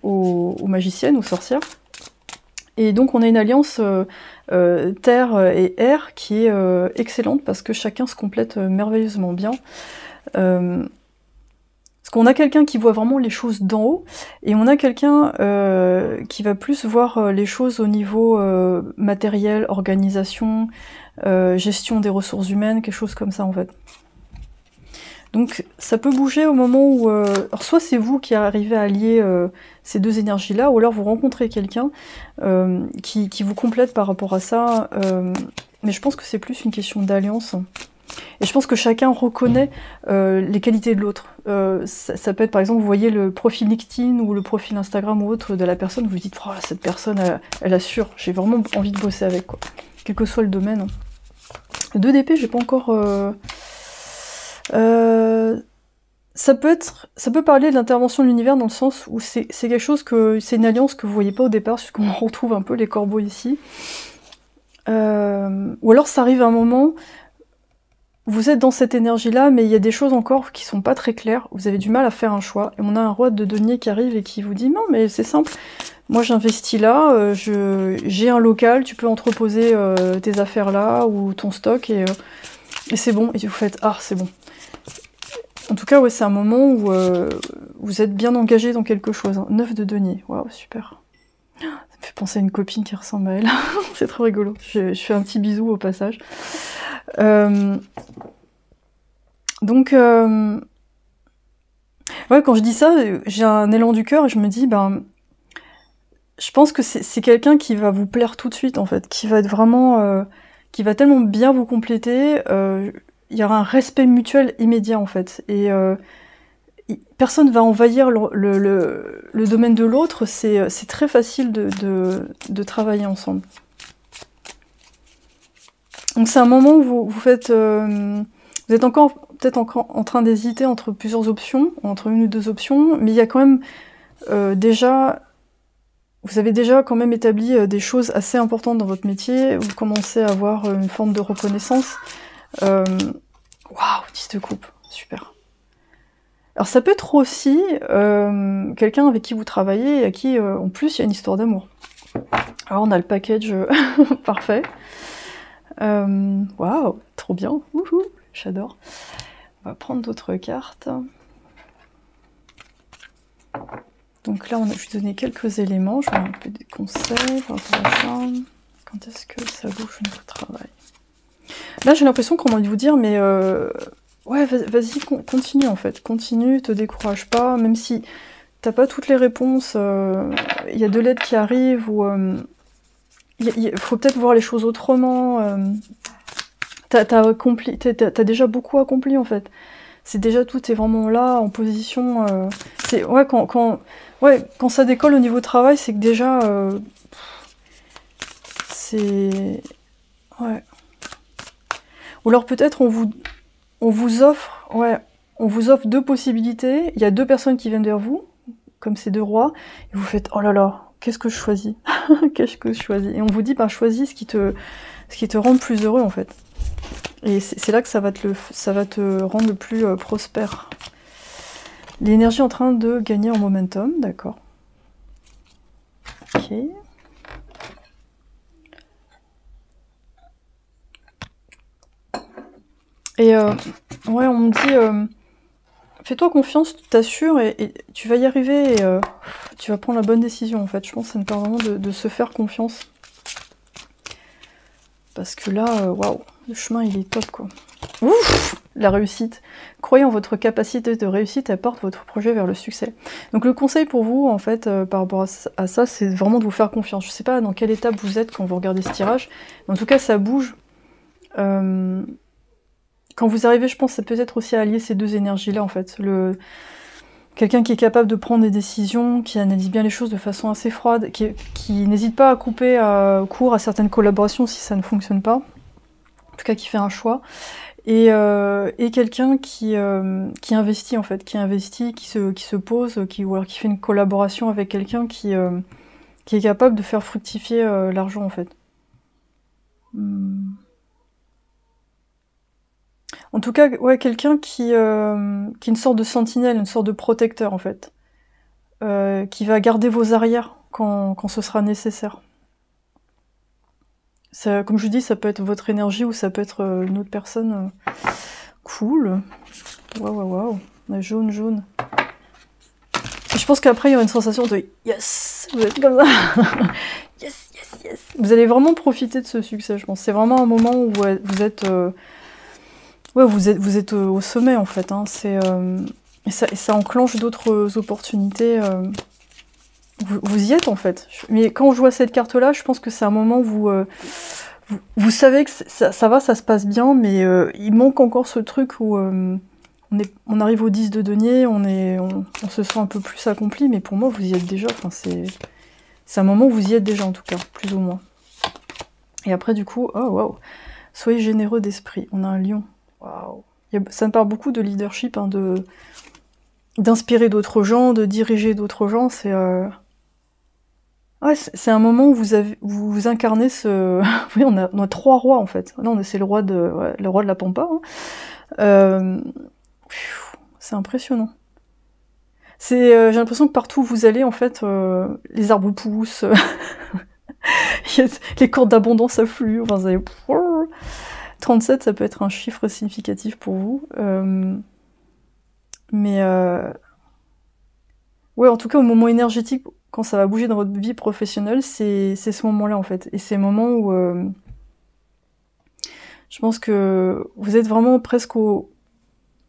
aux magiciennes, aux sorcières. Et donc on a une alliance terre et air qui est excellente, parce que chacun se complète merveilleusement bien. Parce qu'on a quelqu'un qui voit vraiment les choses d'en haut, et on a quelqu'un qui va plus voir les choses au niveau matériel, organisation, gestion des ressources humaines, quelque chose comme ça en fait. Donc ça peut bouger au moment où... alors soit c'est vous qui arrivez à lier ces deux énergies-là, ou alors vous rencontrez quelqu'un qui vous complète par rapport à ça, mais je pense que c'est plus une question d'alliance. Et je pense que chacun reconnaît les qualités de l'autre. Ça peut être par exemple, vous voyez le profil LinkedIn ou le profil Instagram ou autre de la personne, vous vous dites, oh, cette personne, elle assure, j'ai vraiment envie de bosser avec, quoi. Quel que soit le domaine. 2 d'épée, j'ai pas encore... ça peut parler de l'intervention de l'univers dans le sens où c'est quelque chose c'est une alliance que vous voyez pas au départ, puisqu'on retrouve un peu les corbeaux ici. Ou alors ça arrive à un moment, vous êtes dans cette énergie-là, mais il y a des choses encore qui sont pas très claires, vous avez du mal à faire un choix, et on a un roi de denier qui arrive et qui vous dit non mais c'est simple, moi j'investis là, j'ai un local, tu peux entreposer tes affaires là, ou ton stock, et c'est bon, et vous faites ah c'est bon. En tout cas, ouais, c'est un moment où vous êtes bien engagé dans quelque chose. Hein. 9 de denier, waouh, super. Ça me fait penser à une copine qui ressemble à elle. C'est trop rigolo. Je fais un petit bisou au passage. Donc, ouais, quand je dis ça, j'ai un élan du cœur et je me dis, ben, je pense que c'est quelqu'un qui va vous plaire tout de suite, en fait, qui va être vraiment, qui va tellement bien vous compléter. Il y aura un respect mutuel immédiat en fait, et personne va envahir le domaine de l'autre, c'est très facile de travailler ensemble. Donc c'est un moment où vous êtes encore peut-être encore en train d'hésiter entre plusieurs options, entre une ou deux options, mais il y a quand même déjà, vous avez déjà quand même établi des choses assez importantes dans votre métier, vous commencez à avoir une forme de reconnaissance. Waouh, 10 de coupe, super. Alors ça peut être aussi quelqu'un avec qui vous travaillez et à qui en plus il y a une histoire d'amour. Alors on a le package parfait. Waouh, trop bien, j'adore. On va prendre d'autres cartes. Donc là, je vais donner quelques éléments, je vais un peu des conseils par rapport à ça. Quand est-ce que ça bouge au niveau travail? Là, j'ai l'impression qu'on a envie de vous dire, mais ouais, vas-y, continue en fait. Continue, te décourage pas, même si t'as pas toutes les réponses, il y a de l'aide qui arrive, ou il faut peut-être voir les choses autrement. T'as déjà beaucoup accompli en fait. C'est déjà tout est vraiment là, en position. Ouais, quand ça décolle au niveau travail, c'est que déjà c'est. Ouais. Ou alors peut-être on vous offre, ouais, on vous offre deux possibilités. Il y a deux personnes qui viennent vers vous, comme ces deux rois, et vous faites oh là là, qu'est-ce que je choisis? Qu'est-ce que je choisis? Et on vous dit, bah choisis ce qui te rend plus heureux en fait. Et c'est là que ça va te rendre le plus prospère. L'énergie est en train de gagner en momentum, d'accord. Ok. Et ouais, on me dit, fais-toi confiance, tu t'assures et tu vas y arriver et tu vas prendre la bonne décision en fait. Je pense que ça me permet vraiment de se faire confiance. Parce que là, waouh, le chemin il est top quoi. Ouf, la réussite. Croyez en votre capacité de réussite, apporte votre projet vers le succès. Donc le conseil pour vous, en fait, par rapport à ça, c'est vraiment de vous faire confiance. Je sais pas dans quelle étape vous êtes quand vous regardez ce tirage, mais en tout cas ça bouge. Quand vous arrivez, je pense, c'est peut-être aussi à allier ces deux énergies-là, en fait. Quelqu'un qui est capable de prendre des décisions, qui analyse bien les choses de façon assez froide, qui n'hésite pas à couper court à certaines collaborations si ça ne fonctionne pas. En tout cas, qui fait un choix. Et quelqu'un qui investit, en fait, qui se pose, ou alors qui fait une collaboration avec quelqu'un qui est capable de faire fructifier l'argent, en fait. En tout cas, ouais, quelqu'un qui est une sorte de sentinelle, une sorte de protecteur, en fait. Qui va garder vos arrières quand ce sera nécessaire. Ça, comme je vous dis, ça peut être votre énergie ou ça peut être une autre personne. Cool. Waouh. Jaune. Et je pense qu'après, il y aura une sensation de yes. Vous êtes comme ça. Yes. Vous allez vraiment profiter de ce succès, je pense. C'est vraiment un moment où vous êtes... ouais, vous êtes au sommet, en fait. Hein. Et ça enclenche d'autres opportunités. Vous y êtes, en fait. Mais quand je vois cette carte-là, je pense que c'est un moment où vous savez que ça va, ça se passe bien, mais il manque encore ce truc où on arrive au 10 de denier, on se sent un peu plus accompli, mais pour moi, vous y êtes déjà. Enfin, c'est un moment où vous y êtes déjà, en tout cas, plus ou moins. Et après, du coup, oh, waouh. Soyez généreux d'esprit. On a un lion. Waouh. Ça me parle beaucoup de leadership, hein, d'inspirer d'autres gens, de diriger d'autres gens. C'est ouais, c'est un moment où vous incarnez ce... oui, on a trois rois, en fait. Non, c'est le roi de la Pampa. Hein. C'est impressionnant. J'ai l'impression que partout où vous allez, en fait, les arbres poussent, les cours d'abondance affluent, enfin, vous avez... 37, ça peut être un chiffre significatif pour vous. Mais... ouais, en tout cas, au moment énergétique, quand ça va bouger dans votre vie professionnelle, c'est ce moment-là, en fait. Et c'est le moment où... je pense que vous êtes vraiment presque au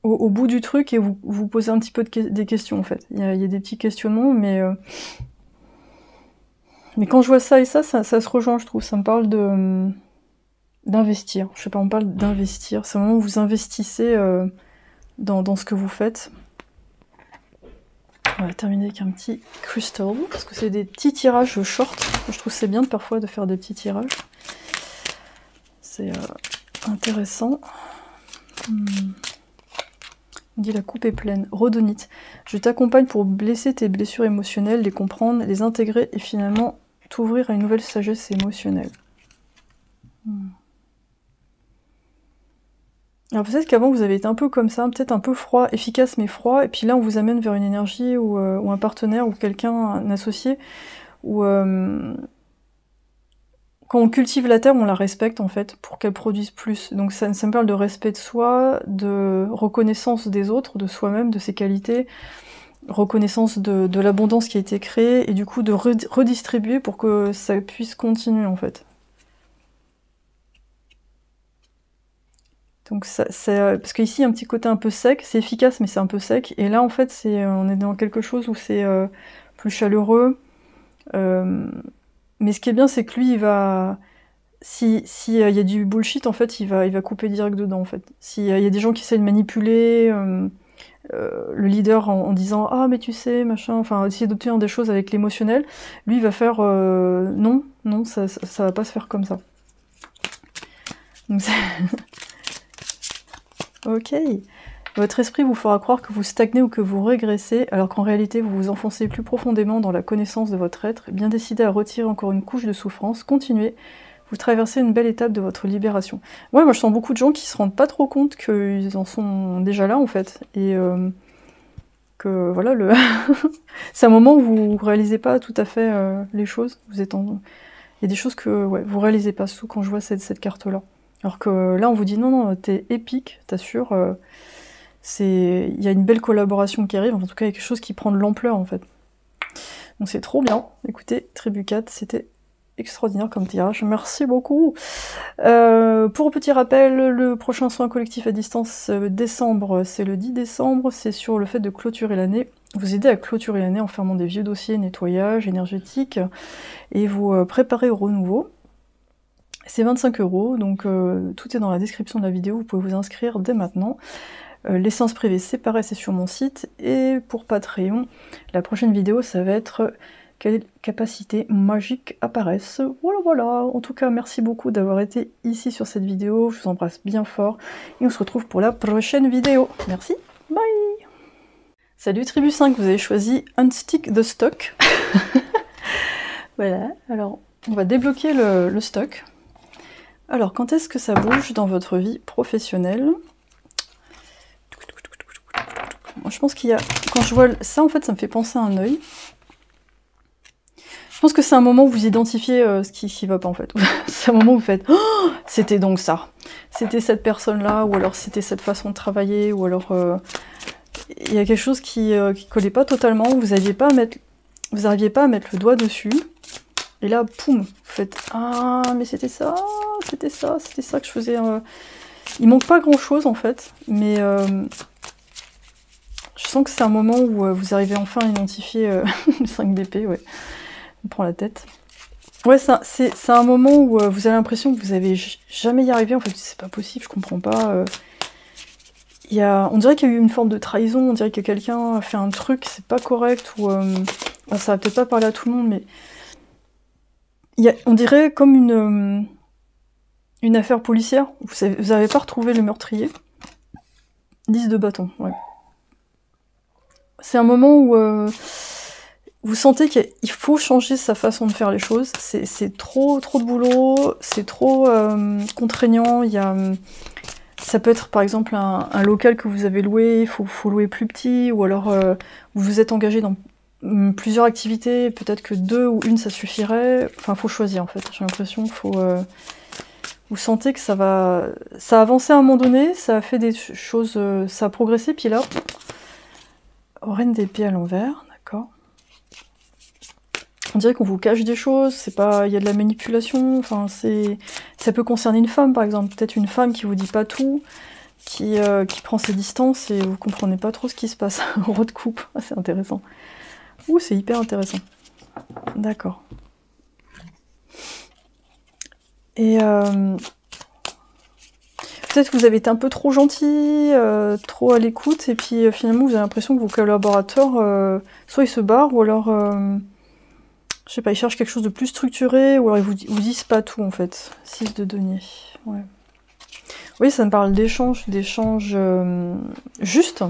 bout du truc et vous posez un petit peu des questions, en fait. Il y a des petits questionnements, mais quand je vois ça et ça se rejoint, je trouve. Ça me parle d'investir. Je sais pas, on parle d'investir. C'est le moment où vous investissez dans ce que vous faites. On va terminer avec un petit crystal, parce que c'est des petits tirages short. Je trouve que c'est bien parfois de faire des petits tirages. C'est intéressant. On dit la coupe est pleine. Rhodonite. Je t'accompagne pour blesser tes blessures émotionnelles, les comprendre, les intégrer et finalement t'ouvrir à une nouvelle sagesse émotionnelle. Alors peut-être qu'avant vous avez été un peu comme ça, peut-être un peu froid, efficace mais froid, et puis là on vous amène vers une énergie ou un partenaire ou quelqu'un, un associé, où quand on cultive la terre, on la respecte en fait, pour qu'elle produise plus. Donc ça me parle de respect de soi, de reconnaissance des autres, de soi-même, de ses qualités, reconnaissance de l'abondance qui a été créée, et du coup de redistribuer pour que ça puisse continuer en fait. Donc c'est parce qu'ici il y a un petit côté un peu sec, c'est efficace mais c'est un peu sec, et là en fait on est dans quelque chose où c'est plus chaleureux. Mais ce qui est bien, c'est que lui, il va... Si y a du bullshit, en fait, il va couper direct dedans, en fait. S'il y a des gens qui essaient de manipuler le leader en disant « Ah, mais tu sais, machin », enfin, essayer d'obtenir des choses avec l'émotionnel, lui, il va faire non, ça va pas se faire comme ça. » Donc ok. Votre esprit vous fera croire que vous stagnez ou que vous régressez, alors qu'en réalité vous vous enfoncez plus profondément dans la connaissance de votre être, bien décidé à retirer encore une couche de souffrance, continuez, vous traversez une belle étape de votre libération. Ouais, moi je sens beaucoup de gens qui se rendent pas trop compte qu'ils en sont déjà là en fait, et que voilà, c'est un moment où vous réalisez pas tout à fait les choses, il y a des choses que ouais, vous réalisez pas, surtout quand je vois cette carte-là. Alors que là on vous dit non, t'es épique, t'assures... il y a une belle collaboration qui arrive, en tout cas il y a quelque chose qui prend de l'ampleur en fait. Donc c'est trop bien. Écoutez, Tribu 4, c'était extraordinaire comme tirage, merci beaucoup. Pour un petit rappel, le prochain soin collectif à distance décembre, c'est le 10 décembre, c'est sur le fait de clôturer l'année. Vous aider à clôturer l'année en fermant des vieux dossiers, nettoyage énergétique, et vous préparer au renouveau. C'est 25 €, donc tout est dans la description de la vidéo, vous pouvez vous inscrire dès maintenant. Les séances privées, c'est pareil, c'est sur mon site. Et pour Patreon, la prochaine vidéo, ça va être quelles capacités magiques apparaissent. Voilà, voilà. En tout cas, merci beaucoup d'avoir été ici sur cette vidéo. Je vous embrasse bien fort. Et on se retrouve pour la prochaine vidéo. Merci. Bye. Salut Tribu 5, vous avez choisi Unstick the Stock. Voilà. Alors, on va débloquer le stock. Alors, quand est-ce que ça bouge dans votre vie professionnelle ? Je pense qu'il y a... Quand je vois ça, en fait, ça me fait penser à un œil. Je pense que c'est un moment où vous identifiez ce qui va pas, en fait. C'est un moment où vous faites oh, « C'était donc ça. C'était cette personne-là, ou alors c'était cette façon de travailler, ou alors... Il y a quelque chose qui collait pas totalement, vous n'arriviez pas à mettre le doigt dessus. Et là, poum, vous faites « Ah, mais c'était ça que je faisais... Il manque pas grand-chose, en fait, mais... Je sens que c'est un moment où vous arrivez enfin à identifier le 5 d'épée, ouais. On prend la tête. Ouais, c'est un moment où vous avez l'impression que vous avez jamais y arrivé, en fait, c'est pas possible, je comprends pas. On dirait qu'il y a eu une forme de trahison, on dirait que quelqu'un a fait un truc, c'est pas correct, ou... ça va peut-être pas parler à tout le monde, mais... on dirait comme une affaire policière, vous n'avez pas retrouvé le meurtrier. 10 de bâton, ouais. C'est un moment où vous sentez qu'il faut changer sa façon de faire les choses. C'est trop de boulot, c'est trop contraignant. Ça peut être par exemple un local que vous avez loué, il faut louer plus petit, ou alors vous vous êtes engagé dans plusieurs activités, peut-être que 2 ou 1 ça suffirait. Enfin, faut choisir en fait. J'ai l'impression qu'il faut... vous sentez que ça a avancé à un moment donné, ça a fait des choses, ça a progressé, puis là... Reine d'épée à l'envers, d'accord. On dirait qu'on vous cache des choses, c'est pas, il y a de la manipulation, enfin ça peut concerner une femme par exemple, peut-être une femme qui vous dit pas tout, qui prend ses distances et vous comprenez pas trop ce qui se passe. Roi de coupe, ah, c'est intéressant. Ouh, c'est hyper intéressant. D'accord. Et vous peut-être que vous avez été un peu trop gentil, trop à l'écoute, et puis finalement vous avez l'impression que vos collaborateurs, soit ils se barrent, ou alors, je sais pas, ils cherchent quelque chose de plus structuré, ou alors ils vous disent pas tout en fait. 6 de denier, ouais. Oui, ça me parle d'échanges justes.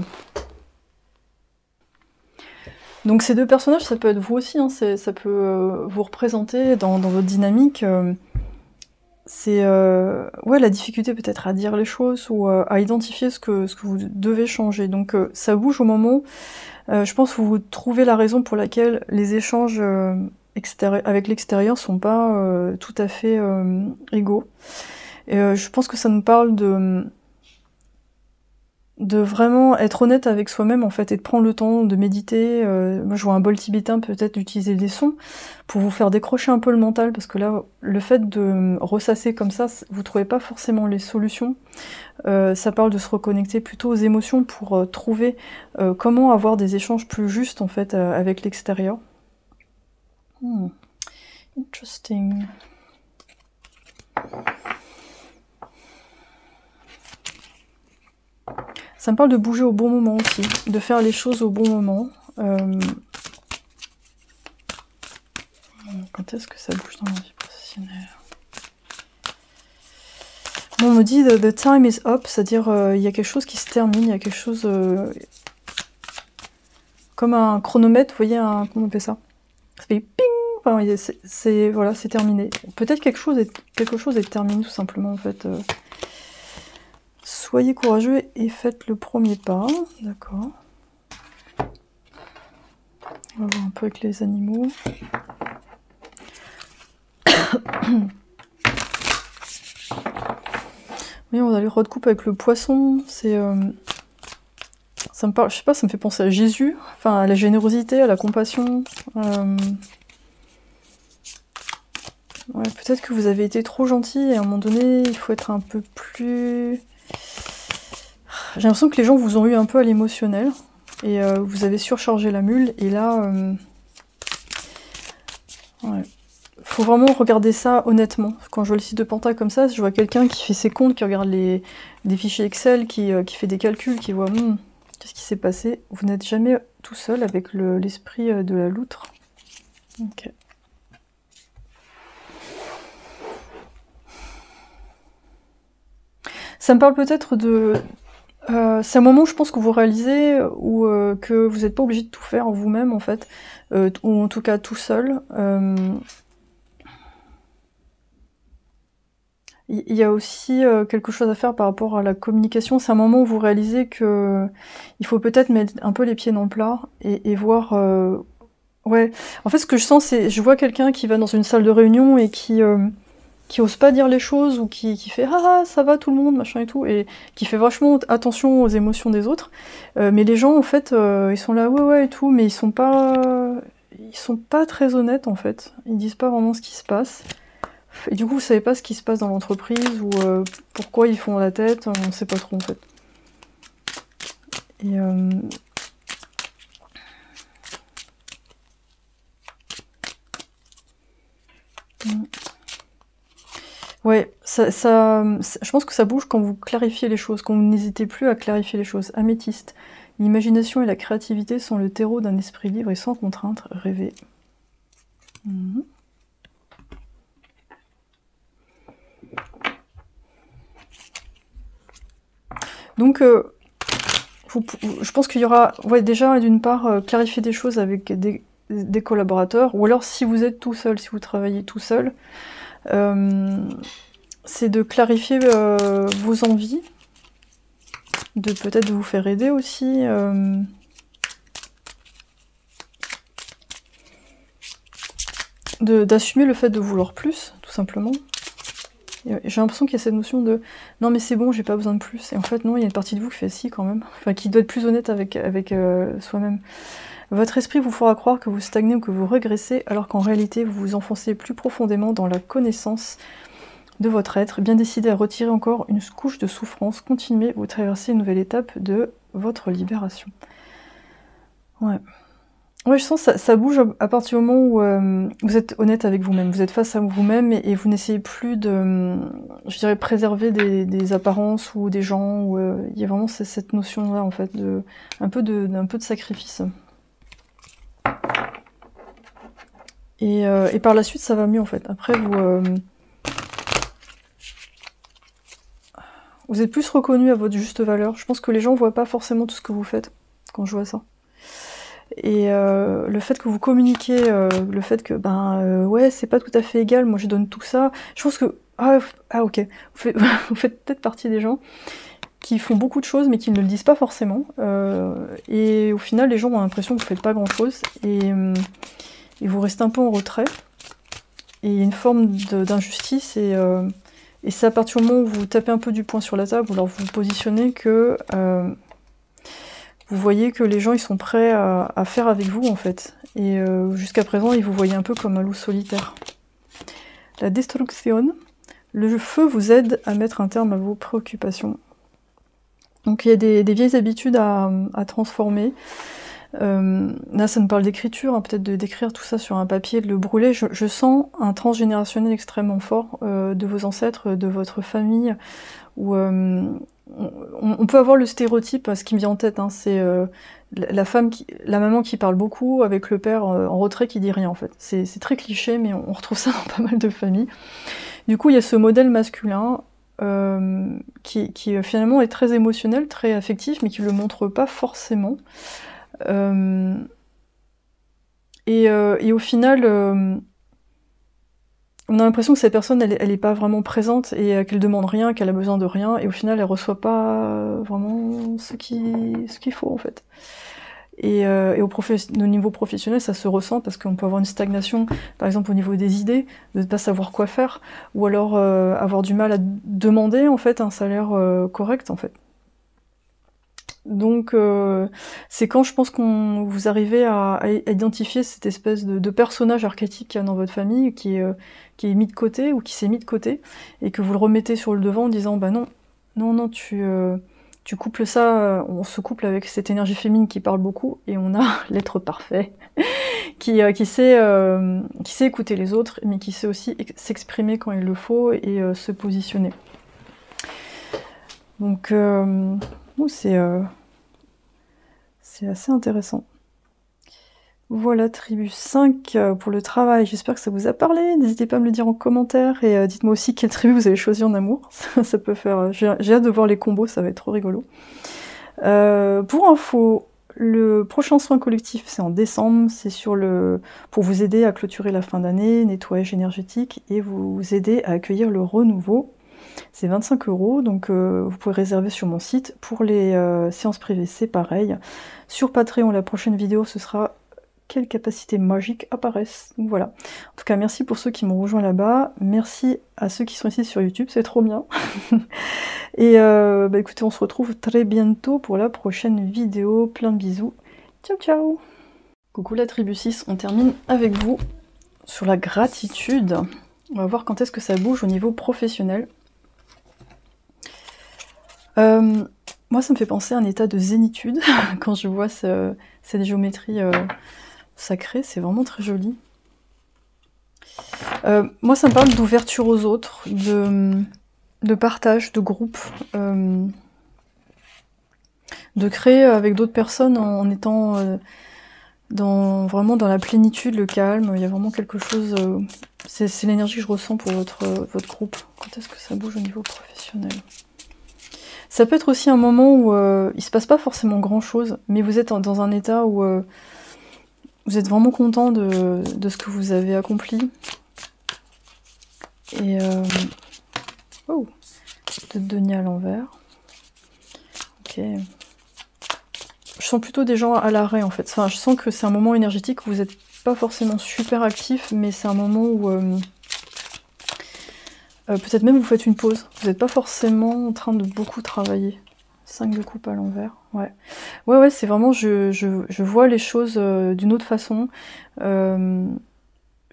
Donc ces deux personnages, ça peut être vous aussi, hein, ça peut vous représenter dans votre dynamique. C'est ouais, la difficulté peut-être à dire les choses ou à identifier ce que vous devez changer. Donc ça bouge au moment, je pense que vous trouvez la raison pour laquelle les échanges avec l'extérieur sont pas tout à fait égaux. Et je pense que ça nous parle de vraiment être honnête avec soi-même en fait, et de prendre le temps de méditer. Moi je vois un bol tibétain, peut-être d'utiliser des sons pour vous faire décrocher un peu le mental, parce que là le fait de ressasser comme ça, vous trouvez pas forcément les solutions. Ça parle de se reconnecter plutôt aux émotions pour trouver comment avoir des échanges plus justes en fait avec l'extérieur. Interesting. Ça me parle de bouger au bon moment aussi, de faire les choses au bon moment. Quand est-ce que ça bouge dans ma vie professionnelle? Bon, on me dit the time is up, c'est-à-dire il y a quelque chose qui se termine, il y a quelque chose comme un chronomètre, vous voyez, comment on appelle ça? Ça fait ping, enfin, voilà, c'est terminé. Peut-être quelque chose est terminé tout simplement en fait. Soyez courageux et faites le premier pas, d'accord. On va voir un peu avec les animaux. Oui, on a les rois de coupe avec le poisson, c'est... ça me parle, je sais pas, ça me fait penser à Jésus, enfin à la générosité, à la compassion. Ouais, peut-être que vous avez été trop gentil et à un moment donné, il faut être un peu plus... J'ai l'impression que les gens vous ont eu un peu à l'émotionnel et vous avez surchargé la mule, et là... ouais. Faut vraiment regarder ça honnêtement. Quand je vois le 6 de pentacle comme ça, je vois quelqu'un qui fait ses comptes, qui regarde des fichiers Excel, qui fait des calculs, qui voit qu'est-ce qui s'est passé. Vous n'êtes jamais tout seul avec l'esprit de la loutre. Ok. Ça me parle peut-être de... c'est un moment où je pense que vous réalisez ou que vous n'êtes pas obligé de tout faire vous-même en fait, ou en tout cas tout seul. Il y a aussi quelque chose à faire par rapport à la communication. C'est un moment où vous réalisez que il faut peut-être mettre un peu les pieds dans le plat et voir... ouais, en fait ce que je sens, c'est... Je vois quelqu'un qui va dans une salle de réunion et qui ose pas dire les choses, ou qui fait « Ah, ça va tout le monde », machin et tout, et qui fait vachement attention aux émotions des autres. Mais les gens, en fait, ils sont là « Ouais, ouais » et tout, mais ils sont pas très honnêtes, en fait. Ils disent pas vraiment ce qui se passe. Et du coup, vous savez pas ce qui se passe dans l'entreprise, ou pourquoi ils font la tête, on sait pas trop en fait. Et ouais, je pense que ça bouge quand vous clarifiez les choses, quand vous n'hésitez plus à clarifier les choses. Améthyste. L'imagination et la créativité sont le terreau d'un esprit libre et sans contrainte, rêver. Donc, je pense qu'il y aura, ouais, déjà, d'une part, clarifier des choses avec des collaborateurs, ou alors si vous êtes tout seul, si vous travaillez tout seul, c'est de clarifier vos envies, de peut-être vous faire aider aussi. D'assumer le fait de vouloir plus, tout simplement. J'ai l'impression qu'il y a cette notion de « non mais c'est bon, j'ai pas besoin de plus ». Et en fait non, il y a une partie de vous qui fait « si » quand même, enfin qui doit être plus honnête avec soi-même. Votre esprit vous fera croire que vous stagnez ou que vous régressez, alors qu'en réalité vous vous enfoncez plus profondément dans la connaissance de votre être, bien décidé à retirer encore une couche de souffrance. Continuez, vous traversez une nouvelle étape de votre libération. Ouais. Ouais, je sens que ça bouge à partir du moment où vous êtes honnête avec vous-même. Vous êtes face à vous-même et vous n'essayez plus de, je dirais, préserver des apparences ou des gens. Où, il y a vraiment cette notion-là, en fait, un peu de sacrifice. Et par la suite, ça va mieux, en fait. Après, vous êtes plus reconnu à votre juste valeur. Je pense que les gens voient pas forcément tout ce que vous faites quand je vois ça. Et le fait que vous communiquez, le fait que ouais, c'est pas tout à fait égal, moi je donne tout ça, je pense que ok, vous faites peut-être partie des gens qui font beaucoup de choses mais qui ne le disent pas forcément, et au final les gens ont l'impression que vous faites pas grand chose et vous restez un peu en retrait, et il y a une forme d'injustice, et c'est à partir du moment où vous tapez un peu du poing sur la table, ou alors vous vous positionnez, que vous voyez que les gens ils sont prêts à faire avec vous, en fait. Et jusqu'à présent, ils vous voyaient un peu comme un loup solitaire. La destruction, le feu vous aide à mettre un terme à vos préoccupations. Donc il y a des vieilles habitudes à transformer. Là, ça me parle d'écriture, hein, peut-être d'écrire tout ça sur un papier, de le brûler. Je sens un transgénérationnel extrêmement fort de vos ancêtres, de votre famille, où on peut avoir le stéréotype, ce qui me vient en tête, hein, c'est la maman qui parle beaucoup, avec le père en retrait qui dit rien, en fait. C'est très cliché, mais on retrouve ça dans pas mal de familles. Du coup, il y a ce modèle masculin qui finalement est très émotionnel, très affectif, mais qui le montre pas forcément. Et au final, on a l'impression que cette personne, elle est pas vraiment présente, et qu'elle demande rien, qu'elle a besoin de rien, et au final, elle reçoit pas vraiment ce qu'il faut, en fait. Et au niveau professionnel, ça se ressent, parce qu'on peut avoir une stagnation, par exemple au niveau des idées, de ne pas savoir quoi faire, ou alors avoir du mal à demander, en fait, un salaire correct, en fait. Donc c'est quand je pense qu'on vous arrivez à identifier cette espèce de personnage archétype qu'il y a dans votre famille, qui est mis de côté, ou qui s'est mis de côté, et que vous le remettez sur le devant en disant bah non, tu couples ça, on se couple avec cette énergie féminine qui parle beaucoup, et on a l'être parfait qui sait écouter les autres, mais qui sait aussi s'exprimer quand il le faut, et se positionner. Donc c'est assez intéressant. Voilà, tribu 5 pour le travail. J'espère que ça vous a parlé. N'hésitez pas à me le dire en commentaire, et dites-moi aussi quelle tribu vous avez choisi en amour. Ça peut faire. J'ai hâte de voir les combos, ça va être trop rigolo. Pour info, le prochain soin collectif, c'est en décembre. C'est pour vous aider à clôturer la fin d'année, nettoyage énergétique, et vous aider à accueillir le renouveau. C'est 25 €, donc vous pouvez réserver sur mon site. Pour les séances privées, c'est pareil. Sur Patreon, la prochaine vidéo, ce sera quelles capacités magiques apparaissent. Donc voilà. En tout cas, merci pour ceux qui m'ont rejoint là-bas. Merci à ceux qui sont ici sur YouTube, c'est trop bien. Et écoutez, on se retrouve très bientôt pour la prochaine vidéo. Plein de bisous. Ciao, ciao. Coucou la tribu 6, on termine avec vous sur la gratitude. On va voir quand est-ce que ça bouge au niveau professionnel. Moi, ça me fait penser à un état de zénitude quand je vois cette géométrie sacrée, c'est vraiment très joli. Moi, ça me parle d'ouverture aux autres, de partage, de groupe, de créer avec d'autres personnes en étant vraiment dans la plénitude, le calme. Il y a vraiment quelque chose... c'est l'énergie que je ressens pour votre groupe. Quand est-ce que ça bouge au niveau professionnel ? Ça peut être aussi un moment où il se passe pas forcément grand-chose, mais vous êtes dans un état où vous êtes vraiment content de ce que vous avez accompli. Et oh, de denier à l'envers. Ok. Je sens plutôt des gens à l'arrêt, en fait. Enfin, je sens que c'est un moment énergétique où vous n'êtes pas forcément super actif, mais c'est un moment où peut-être même vous faites une pause. Vous n'êtes pas forcément en train de beaucoup travailler. 5 de coupe à l'envers. Ouais, c'est vraiment, je vois les choses d'une autre façon. Je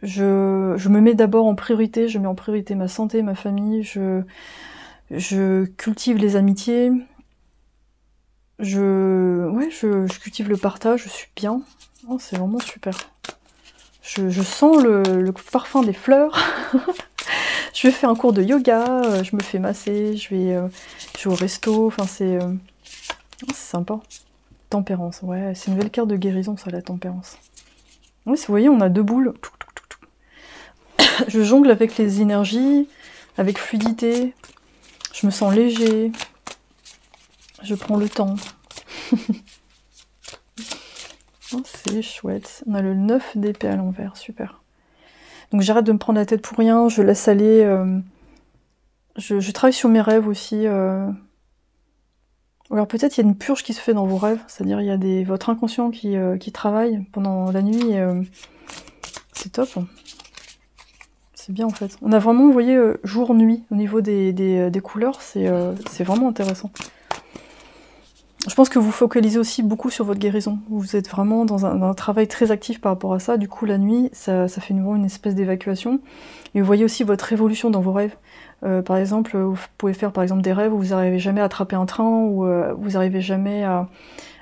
me mets d'abord en priorité, je mets en priorité ma santé, ma famille, je cultive les amitiés. je cultive le partage, je suis bien. Oh, c'est vraiment super. Je sens le parfum des fleurs. Je vais faire un cours de yoga, je me fais masser, je vais au resto, enfin c'est sympa. Tempérance, ouais, c'est une belle carte de guérison ça, la tempérance. Oui, vous voyez, on a 2 boules. Je jongle avec les énergies, avec fluidité, je me sens léger, je prends le temps. Oh, c'est chouette. On a le 9 d'épée à l'envers, super. Donc j'arrête de me prendre la tête pour rien, je laisse aller. Je travaille sur mes rêves aussi. Alors peut-être il y a une purge qui se fait dans vos rêves, c'est-à-dire il y a votre inconscient qui travaille pendant la nuit. C'est top. C'est bien en fait. On a vraiment, vous voyez, jour-nuit au niveau des couleurs, c'est vraiment intéressant. Je pense que vous focalisez aussi beaucoup sur votre guérison. Vous êtes vraiment dans un travail très actif par rapport à ça. Du coup, la nuit, ça fait une espèce d'évacuation. Et vous voyez aussi votre évolution dans vos rêves. Par exemple, vous pouvez faire par exemple des rêves où vous n'arrivez jamais à attraper un train, ou vous n'arrivez jamais à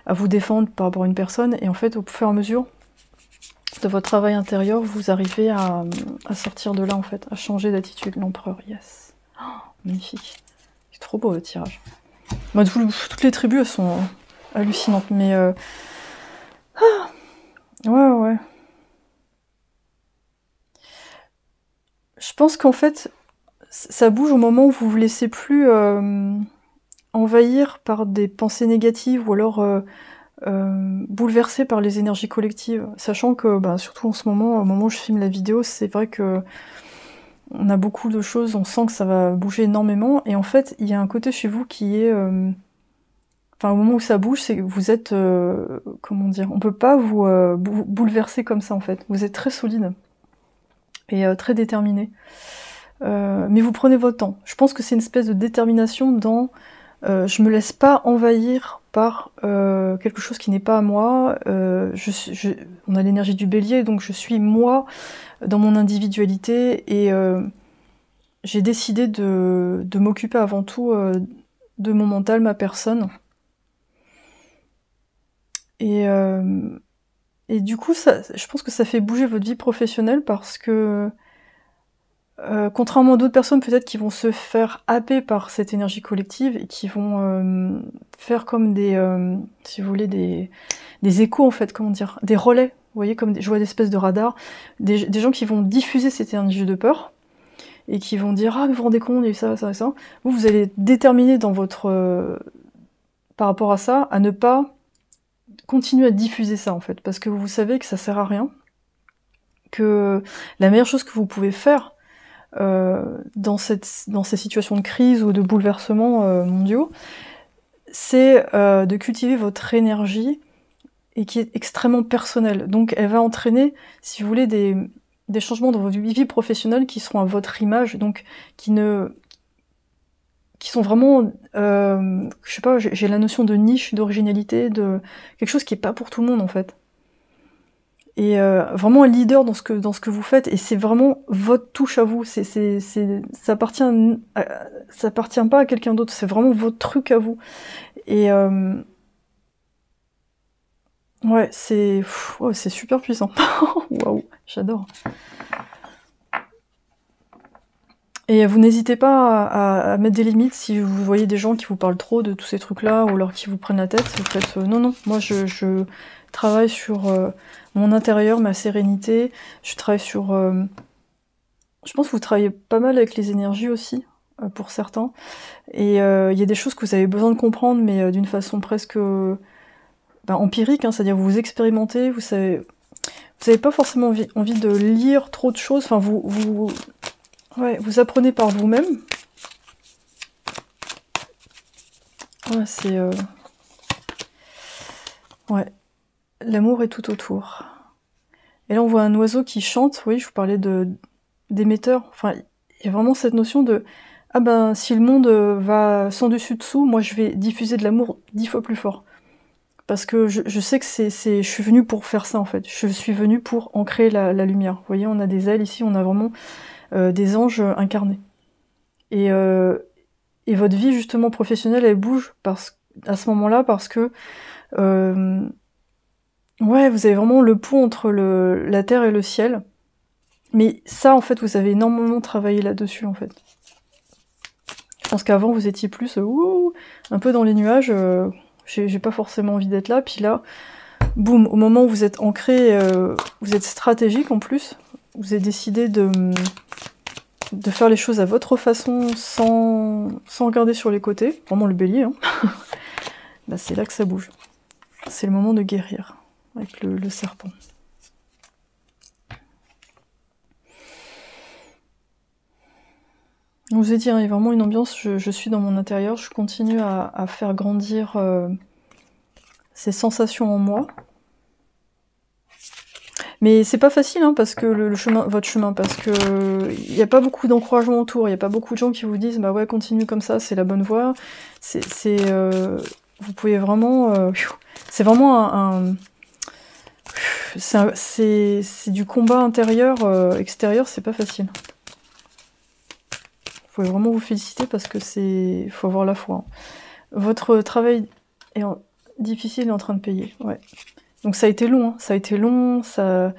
vous défendre par rapport à une personne. Et en fait, au fur et à mesure de votre travail intérieur, vous arrivez à sortir de là, en fait, à changer d'attitude. L'empereur, yes. Oh, magnifique. C'est trop beau, le tirage. Bah, toutes les tribus, elles sont hallucinantes, mais... Ouais. Je pense qu'en fait, ça bouge au moment où vous vous laissez plus envahir par des pensées négatives, ou alors bouleversé par les énergies collectives. Sachant que, surtout en ce moment, au moment où je filme la vidéo, c'est vrai que on a beaucoup de choses, on sent que ça va bouger énormément, et en fait, il y a un côté chez vous qui est... Enfin, au moment où ça bouge, c'est que vous êtes... comment dire, on peut pas vous bouleverser comme ça, en fait. Vous êtes très solide et très déterminé. Mais vous prenez votre temps. Je pense que c'est une espèce de détermination dans... je me laisse pas envahir par quelque chose qui n'est pas à moi. On a l'énergie du bélier, donc je suis moi dans mon individualité, et j'ai décidé de m'occuper avant tout de mon mental, ma personne. Et du coup, je pense que ça fait bouger votre vie professionnelle, parce que contrairement à d'autres personnes peut-être qui vont se faire happer par cette énergie collective et qui vont faire comme des, si vous voulez, des échos en fait, comment dire, des relais, vous voyez, comme je vois des espèces de radars, des gens qui vont diffuser cette énergie de peur et qui vont dire ah mais vous vous rendez compte, il y a eu ça, ça et ça. Vous allez déterminer dans votre par rapport à ça à ne pas continuer à diffuser ça en fait, parce que vous savez que ça sert à rien, que la meilleure chose que vous pouvez faire dans ces situations de crise ou de bouleversements mondiaux, c'est de cultiver votre énergie, et qui est extrêmement personnelle. Donc elle va entraîner, si vous voulez, des changements dans votre vie professionnelle qui seront à votre image, donc qui sont vraiment, je sais pas, j'ai la notion de niche, d'originalité, de quelque chose qui est pas pour tout le monde en fait. Et vraiment un leader dans ce que vous faites, et c'est vraiment votre touche à vous. Ça appartient pas à quelqu'un d'autre, c'est vraiment votre truc à vous. Et ouais, c'est super puissant. Waouh, j'adore. Et vous n'hésitez pas à mettre des limites si vous voyez des gens qui vous parlent trop de tous ces trucs-là, ou alors qui vous prennent la tête. Vous faites non, moi je travaille sur mon intérieur, ma sérénité. Je travaille sur... je pense que vous travaillez pas mal avec les énergies aussi, pour certains. Et il y a des choses que vous avez besoin de comprendre, mais d'une façon presque empirique, hein, c'est-à-dire vous expérimentez, vous savez pas forcément envie de lire trop de choses, enfin vous apprenez par vous-même. Ouais, c'est... Ouais, l'amour est tout autour. Et là on voit un oiseau qui chante, oui, je vous parlais d'émetteur, enfin il y a vraiment cette notion de ah ben si le monde va sans dessus dessous, moi je vais diffuser de l'amour 10 fois plus fort. Parce que je sais que je suis venue pour faire ça en fait, je suis venue pour ancrer la lumière. Vous voyez, on a des ailes ici, on a vraiment des anges incarnés. Et votre vie justement professionnelle, elle bouge à ce moment-là parce que ouais, vous avez vraiment le pont entre la terre et le ciel. Mais ça, en fait, vous avez énormément travaillé là-dessus, en fait. Je pense qu'avant, vous étiez plus un peu dans les nuages. J'ai pas forcément envie d'être là. Puis là, boum, au moment où vous êtes ancré, vous êtes stratégique en plus. Vous avez décidé de faire les choses à votre façon, sans regarder sur les côtés. Vraiment le bélier, hein. Bah, c'est là que ça bouge. C'est le moment de guérir avec le serpent. Je vous ai dit, hein, il y a vraiment une ambiance, je suis dans mon intérieur, je continue à faire grandir ces sensations en moi. Mais c'est pas facile, hein, parce que votre chemin, parce que il n'y a pas beaucoup d'encouragement autour, il n'y a pas beaucoup de gens qui vous disent bah ouais, continue comme ça, c'est la bonne voie. Vous pouvez vraiment, c'est vraiment c'est du combat intérieur, extérieur, c'est pas facile. Vous pouvez vraiment vous féliciter parce que faut avoir la foi. Hein. Votre travail difficile est en train de payer, ouais. Donc ça a été long, hein. Ça a été long, ça...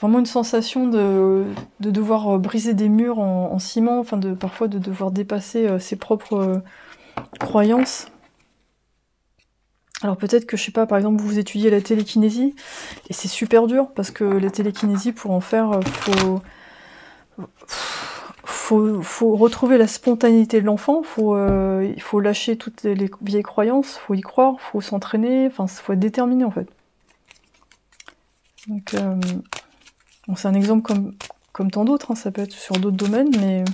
Vraiment une sensation de devoir briser des murs en ciment, enfin parfois de devoir dépasser ses propres croyances. Alors peut-être que, je sais pas, par exemple, vous étudiez la télékinésie, et c'est super dur, parce que la télékinésie, pour en faire, faut retrouver la spontanéité de l'enfant, il faut lâcher toutes les vieilles croyances, faut y croire, faut s'entraîner, enfin, faut être déterminé, en fait. Donc, bon, c'est un exemple comme tant d'autres, hein, ça peut être sur d'autres domaines, mais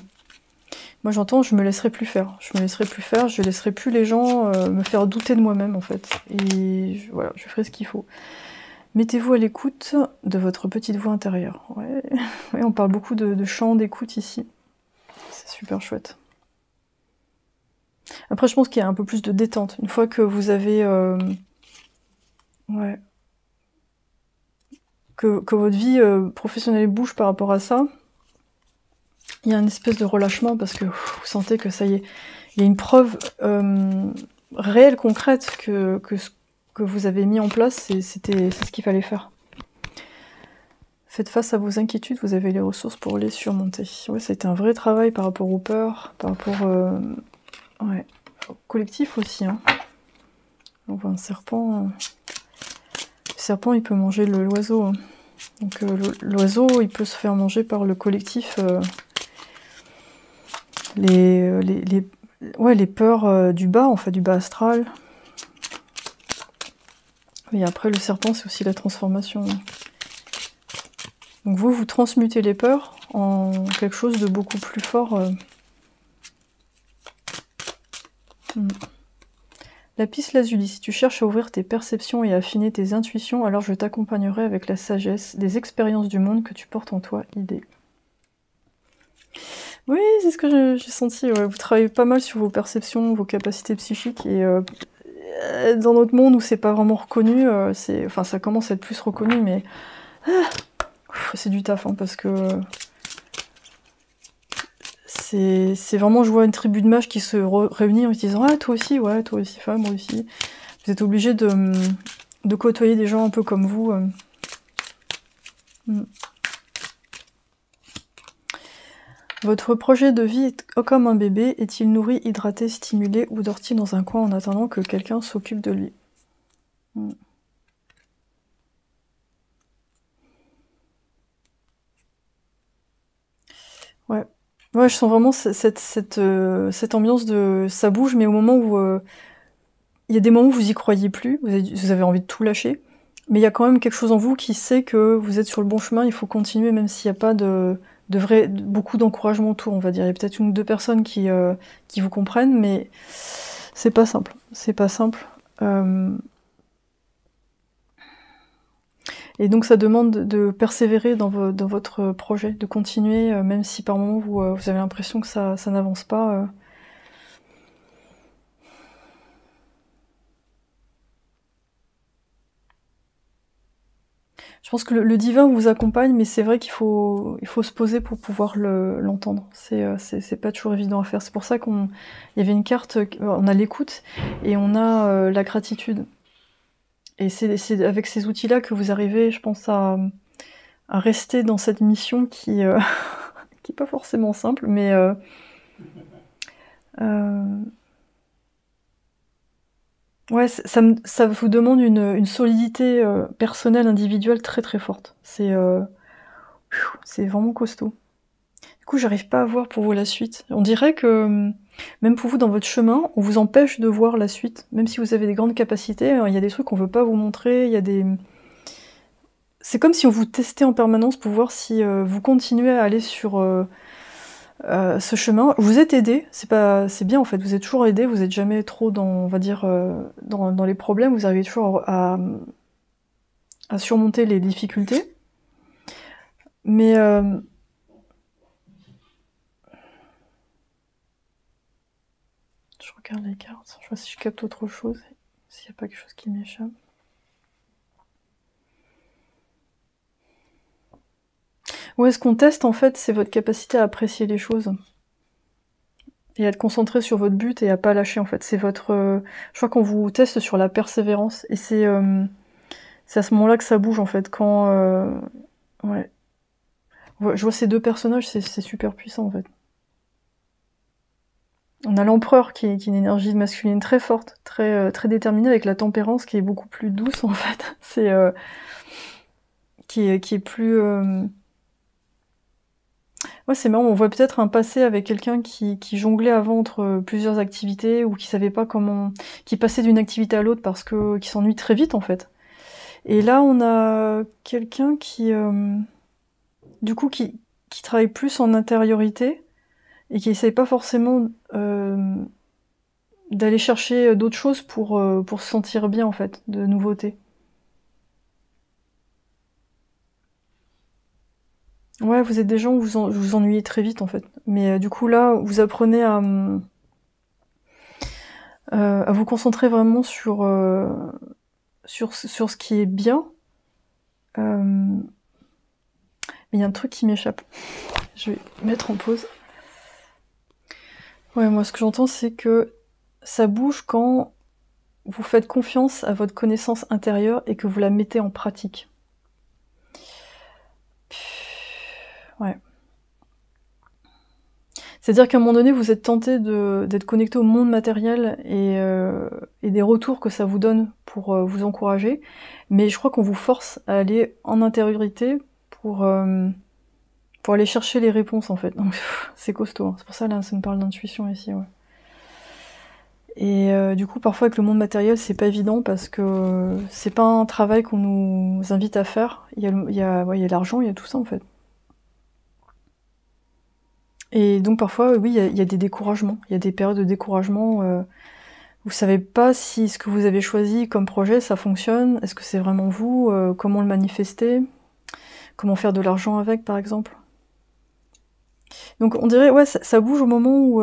moi j'entends, je me laisserai plus faire. Je me laisserai plus faire, je laisserai plus les gens me faire douter de moi-même, en fait. Et voilà, je ferai ce qu'il faut. Mettez-vous à l'écoute de votre petite voix intérieure. Ouais, ouais, on parle beaucoup de chant, d'écoute ici. C'est super chouette. Après, je pense qu'il y a un peu plus de détente. Une fois que vous avez... ouais. Que votre vie professionnelle bouge par rapport à ça, il y a une espèce de relâchement parce que vous sentez que ça y est, il y a une preuve réelle, concrète que ce que vous avez mis en place, c'est ce qu'il fallait faire. Faites face à vos inquiétudes, vous avez les ressources pour les surmonter. Ouais, ça a été un vrai travail par rapport aux peurs, par rapport ouais, au collectif aussi. Hein. On voit un serpent. Le serpent, il peut manger l'oiseau. Hein. Donc l'oiseau, il peut se faire manger par le collectif. Les peurs du bas, en fait, du bas astral. Et après, le serpent, c'est aussi la transformation. Donc vous transmutez les peurs en quelque chose de beaucoup plus fort. Lapis lazuli, si tu cherches à ouvrir tes perceptions et à affiner tes intuitions, alors je t'accompagnerai avec la sagesse des expériences du monde que tu portes en toi, idée. Oui, c'est ce que j'ai senti. Ouais. Vous travaillez pas mal sur vos perceptions, vos capacités psychiques, et dans notre monde où c'est pas vraiment reconnu, enfin ça commence à être plus reconnu, mais c'est du taf, hein, parce que c'est vraiment, je vois une tribu de mages qui se réunit en se disant ah toi aussi, femme, moi aussi. Vous êtes obligé de côtoyer des gens un peu comme vous. Votre projet de vie est comme un bébé, est-il nourri, hydraté, stimulé ou dort-il dans un coin en attendant que quelqu'un s'occupe de lui? Ouais. Ouais, je sens vraiment cette ambiance de ça bouge, mais au moment où il y a des moments où vous y croyez plus, vous avez envie de tout lâcher, mais il y a quand même quelque chose en vous qui sait que vous êtes sur le bon chemin, il faut continuer même s'il n'y a pas beaucoup d'encouragement autour, on va dire. Il y a peut-être une ou deux personnes qui vous comprennent, mais c'est pas simple. C'est pas simple. Et donc ça demande de persévérer dans votre projet, de continuer, même si par moments vous avez l'impression que ça n'avance pas. Je Je pense que le divin vous accompagne, mais c'est vrai qu'il faut se poser pour pouvoir l'entendre. C'est pas toujours évident à faire. C'est pour ça il y avait une carte, on a l'écoute et on a la gratitude. Et c'est avec ces outils-là que vous arrivez, je pense, à rester dans cette mission qui qui est pas forcément simple, mais ouais, ça vous demande une solidité personnelle, individuelle très très forte. C'est vraiment costaud. Du coup, j'arrive pas à voir pour vous la suite. On dirait que même pour vous dans votre chemin, on vous empêche de voir la suite. Même si vous avez des grandes capacités, il y a des trucs qu'on veut pas vous montrer, il y a des... C'est comme si on vous testait en permanence pour voir si vous continuez à aller sur ce chemin. Vous êtes aidé, c'est bien en fait, vous êtes toujours aidé, vous êtes jamais trop dans, on va dire, dans les problèmes, vous arrivez toujours à surmonter les difficultés. Mais je regarde les cartes, je vois si je capte autre chose, s'il n'y a pas quelque chose qui m'échappe. Ouais, ce qu'on teste en fait, c'est votre capacité à apprécier les choses. Et à être concentré sur votre but et à pas lâcher en fait. C'est votre... je crois qu'on vous teste sur la persévérance. Et c'est à ce moment-là que ça bouge en fait. Quand... ouais. Je vois ces deux personnages, c'est super puissant en fait. On a l'empereur qui est une énergie masculine très forte, très déterminée, avec la tempérance qui est beaucoup plus douce en fait. C'est... qui est plus... Ouais, c'est marrant, on voit peut-être un passé avec quelqu'un qui jonglait avant entre plusieurs activités ou qui savait pas comment... qui passait d'une activité à l'autre parce que... qui s'ennuie très vite en fait. Et là, on a quelqu'un qui... du coup, qui travaille plus en intériorité et qui essaye pas forcément d'aller chercher d'autres choses pour se sentir bien en fait, de nouveautés. Ouais, vous êtes des gens où vous vous ennuyez très vite en fait. Mais du coup là, vous apprenez à vous concentrer vraiment sur ce qui est bien. Mais il y a un truc qui m'échappe. Je vais mettre en pause. Ouais, moi ce que j'entends c'est que ça bouge quand vous faites confiance à votre connaissance intérieure et que vous la mettez en pratique. Ouais. C'est-à-dire qu'à un moment donné, vous êtes tenté d'être connecté au monde matériel et des retours que ça vous donne pour vous encourager, mais je crois qu'on vous force à aller en intériorité pour aller chercher les réponses en fait. Donc c'est costaud, hein. C'est pour ça là, ça me parle d'intuition ici, ouais. Et du coup, parfois avec le monde matériel, c'est pas évident parce que c'est pas un travail qu'on nous invite à faire. Il y a l'argent, il y a tout ça en fait. Et donc parfois, oui, il y a des découragements, il y a des périodes de découragement. Vous savez pas si ce que vous avez choisi comme projet, ça fonctionne, est-ce que c'est vraiment vous, comment le manifester, comment faire de l'argent avec, par exemple. Donc on dirait, ouais, ça bouge au moment où...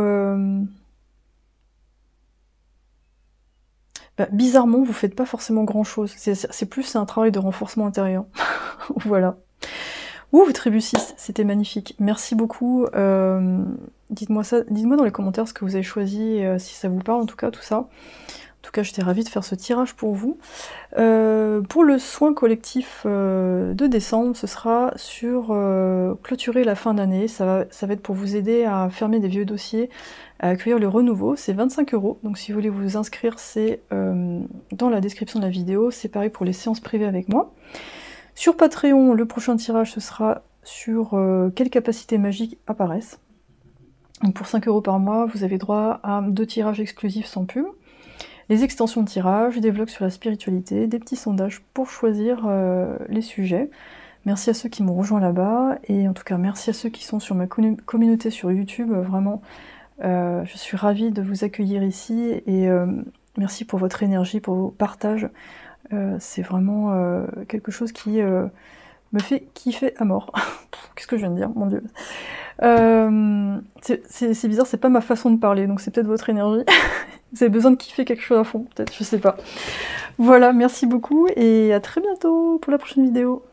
bah, bizarrement, vous faites pas forcément grand-chose. C'est plus un travail de renforcement intérieur. Voilà. Ouh, tribu 6, c'était magnifique. Merci beaucoup. Dites-moi dans les commentaires ce que vous avez choisi, si ça vous parle en tout cas, tout ça. En tout cas, j'étais ravie de faire ce tirage pour vous. Pour le soin collectif de décembre, ce sera sur clôturer la fin d'année. Ça va être pour vous aider à fermer des vieux dossiers, à accueillir le renouveau. C'est 25 €. Donc si vous voulez vous inscrire, c'est dans la description de la vidéo. C'est pareil pour les séances privées avec moi. Sur Patreon, le prochain tirage, ce sera sur quelles capacités magiques apparaissent. Donc pour 5 € par mois, vous avez droit à 2 tirages exclusifs sans pub, les extensions de tirage, des vlogs sur la spiritualité, des petits sondages pour choisir les sujets. Merci à ceux qui m'ont rejoint là-bas, et en tout cas merci à ceux qui sont sur ma communauté sur YouTube. Vraiment, je suis ravie de vous accueillir ici, et merci pour votre énergie, pour vos partages. C'est vraiment quelque chose qui me fait kiffer à mort. Qu'est-ce que je viens de dire, mon Dieu. C'est bizarre, c'est pas ma façon de parler, donc c'est peut-être votre énergie. Vous avez besoin de kiffer quelque chose à fond, peut-être, je sais pas. Voilà, merci beaucoup, et à très bientôt pour la prochaine vidéo.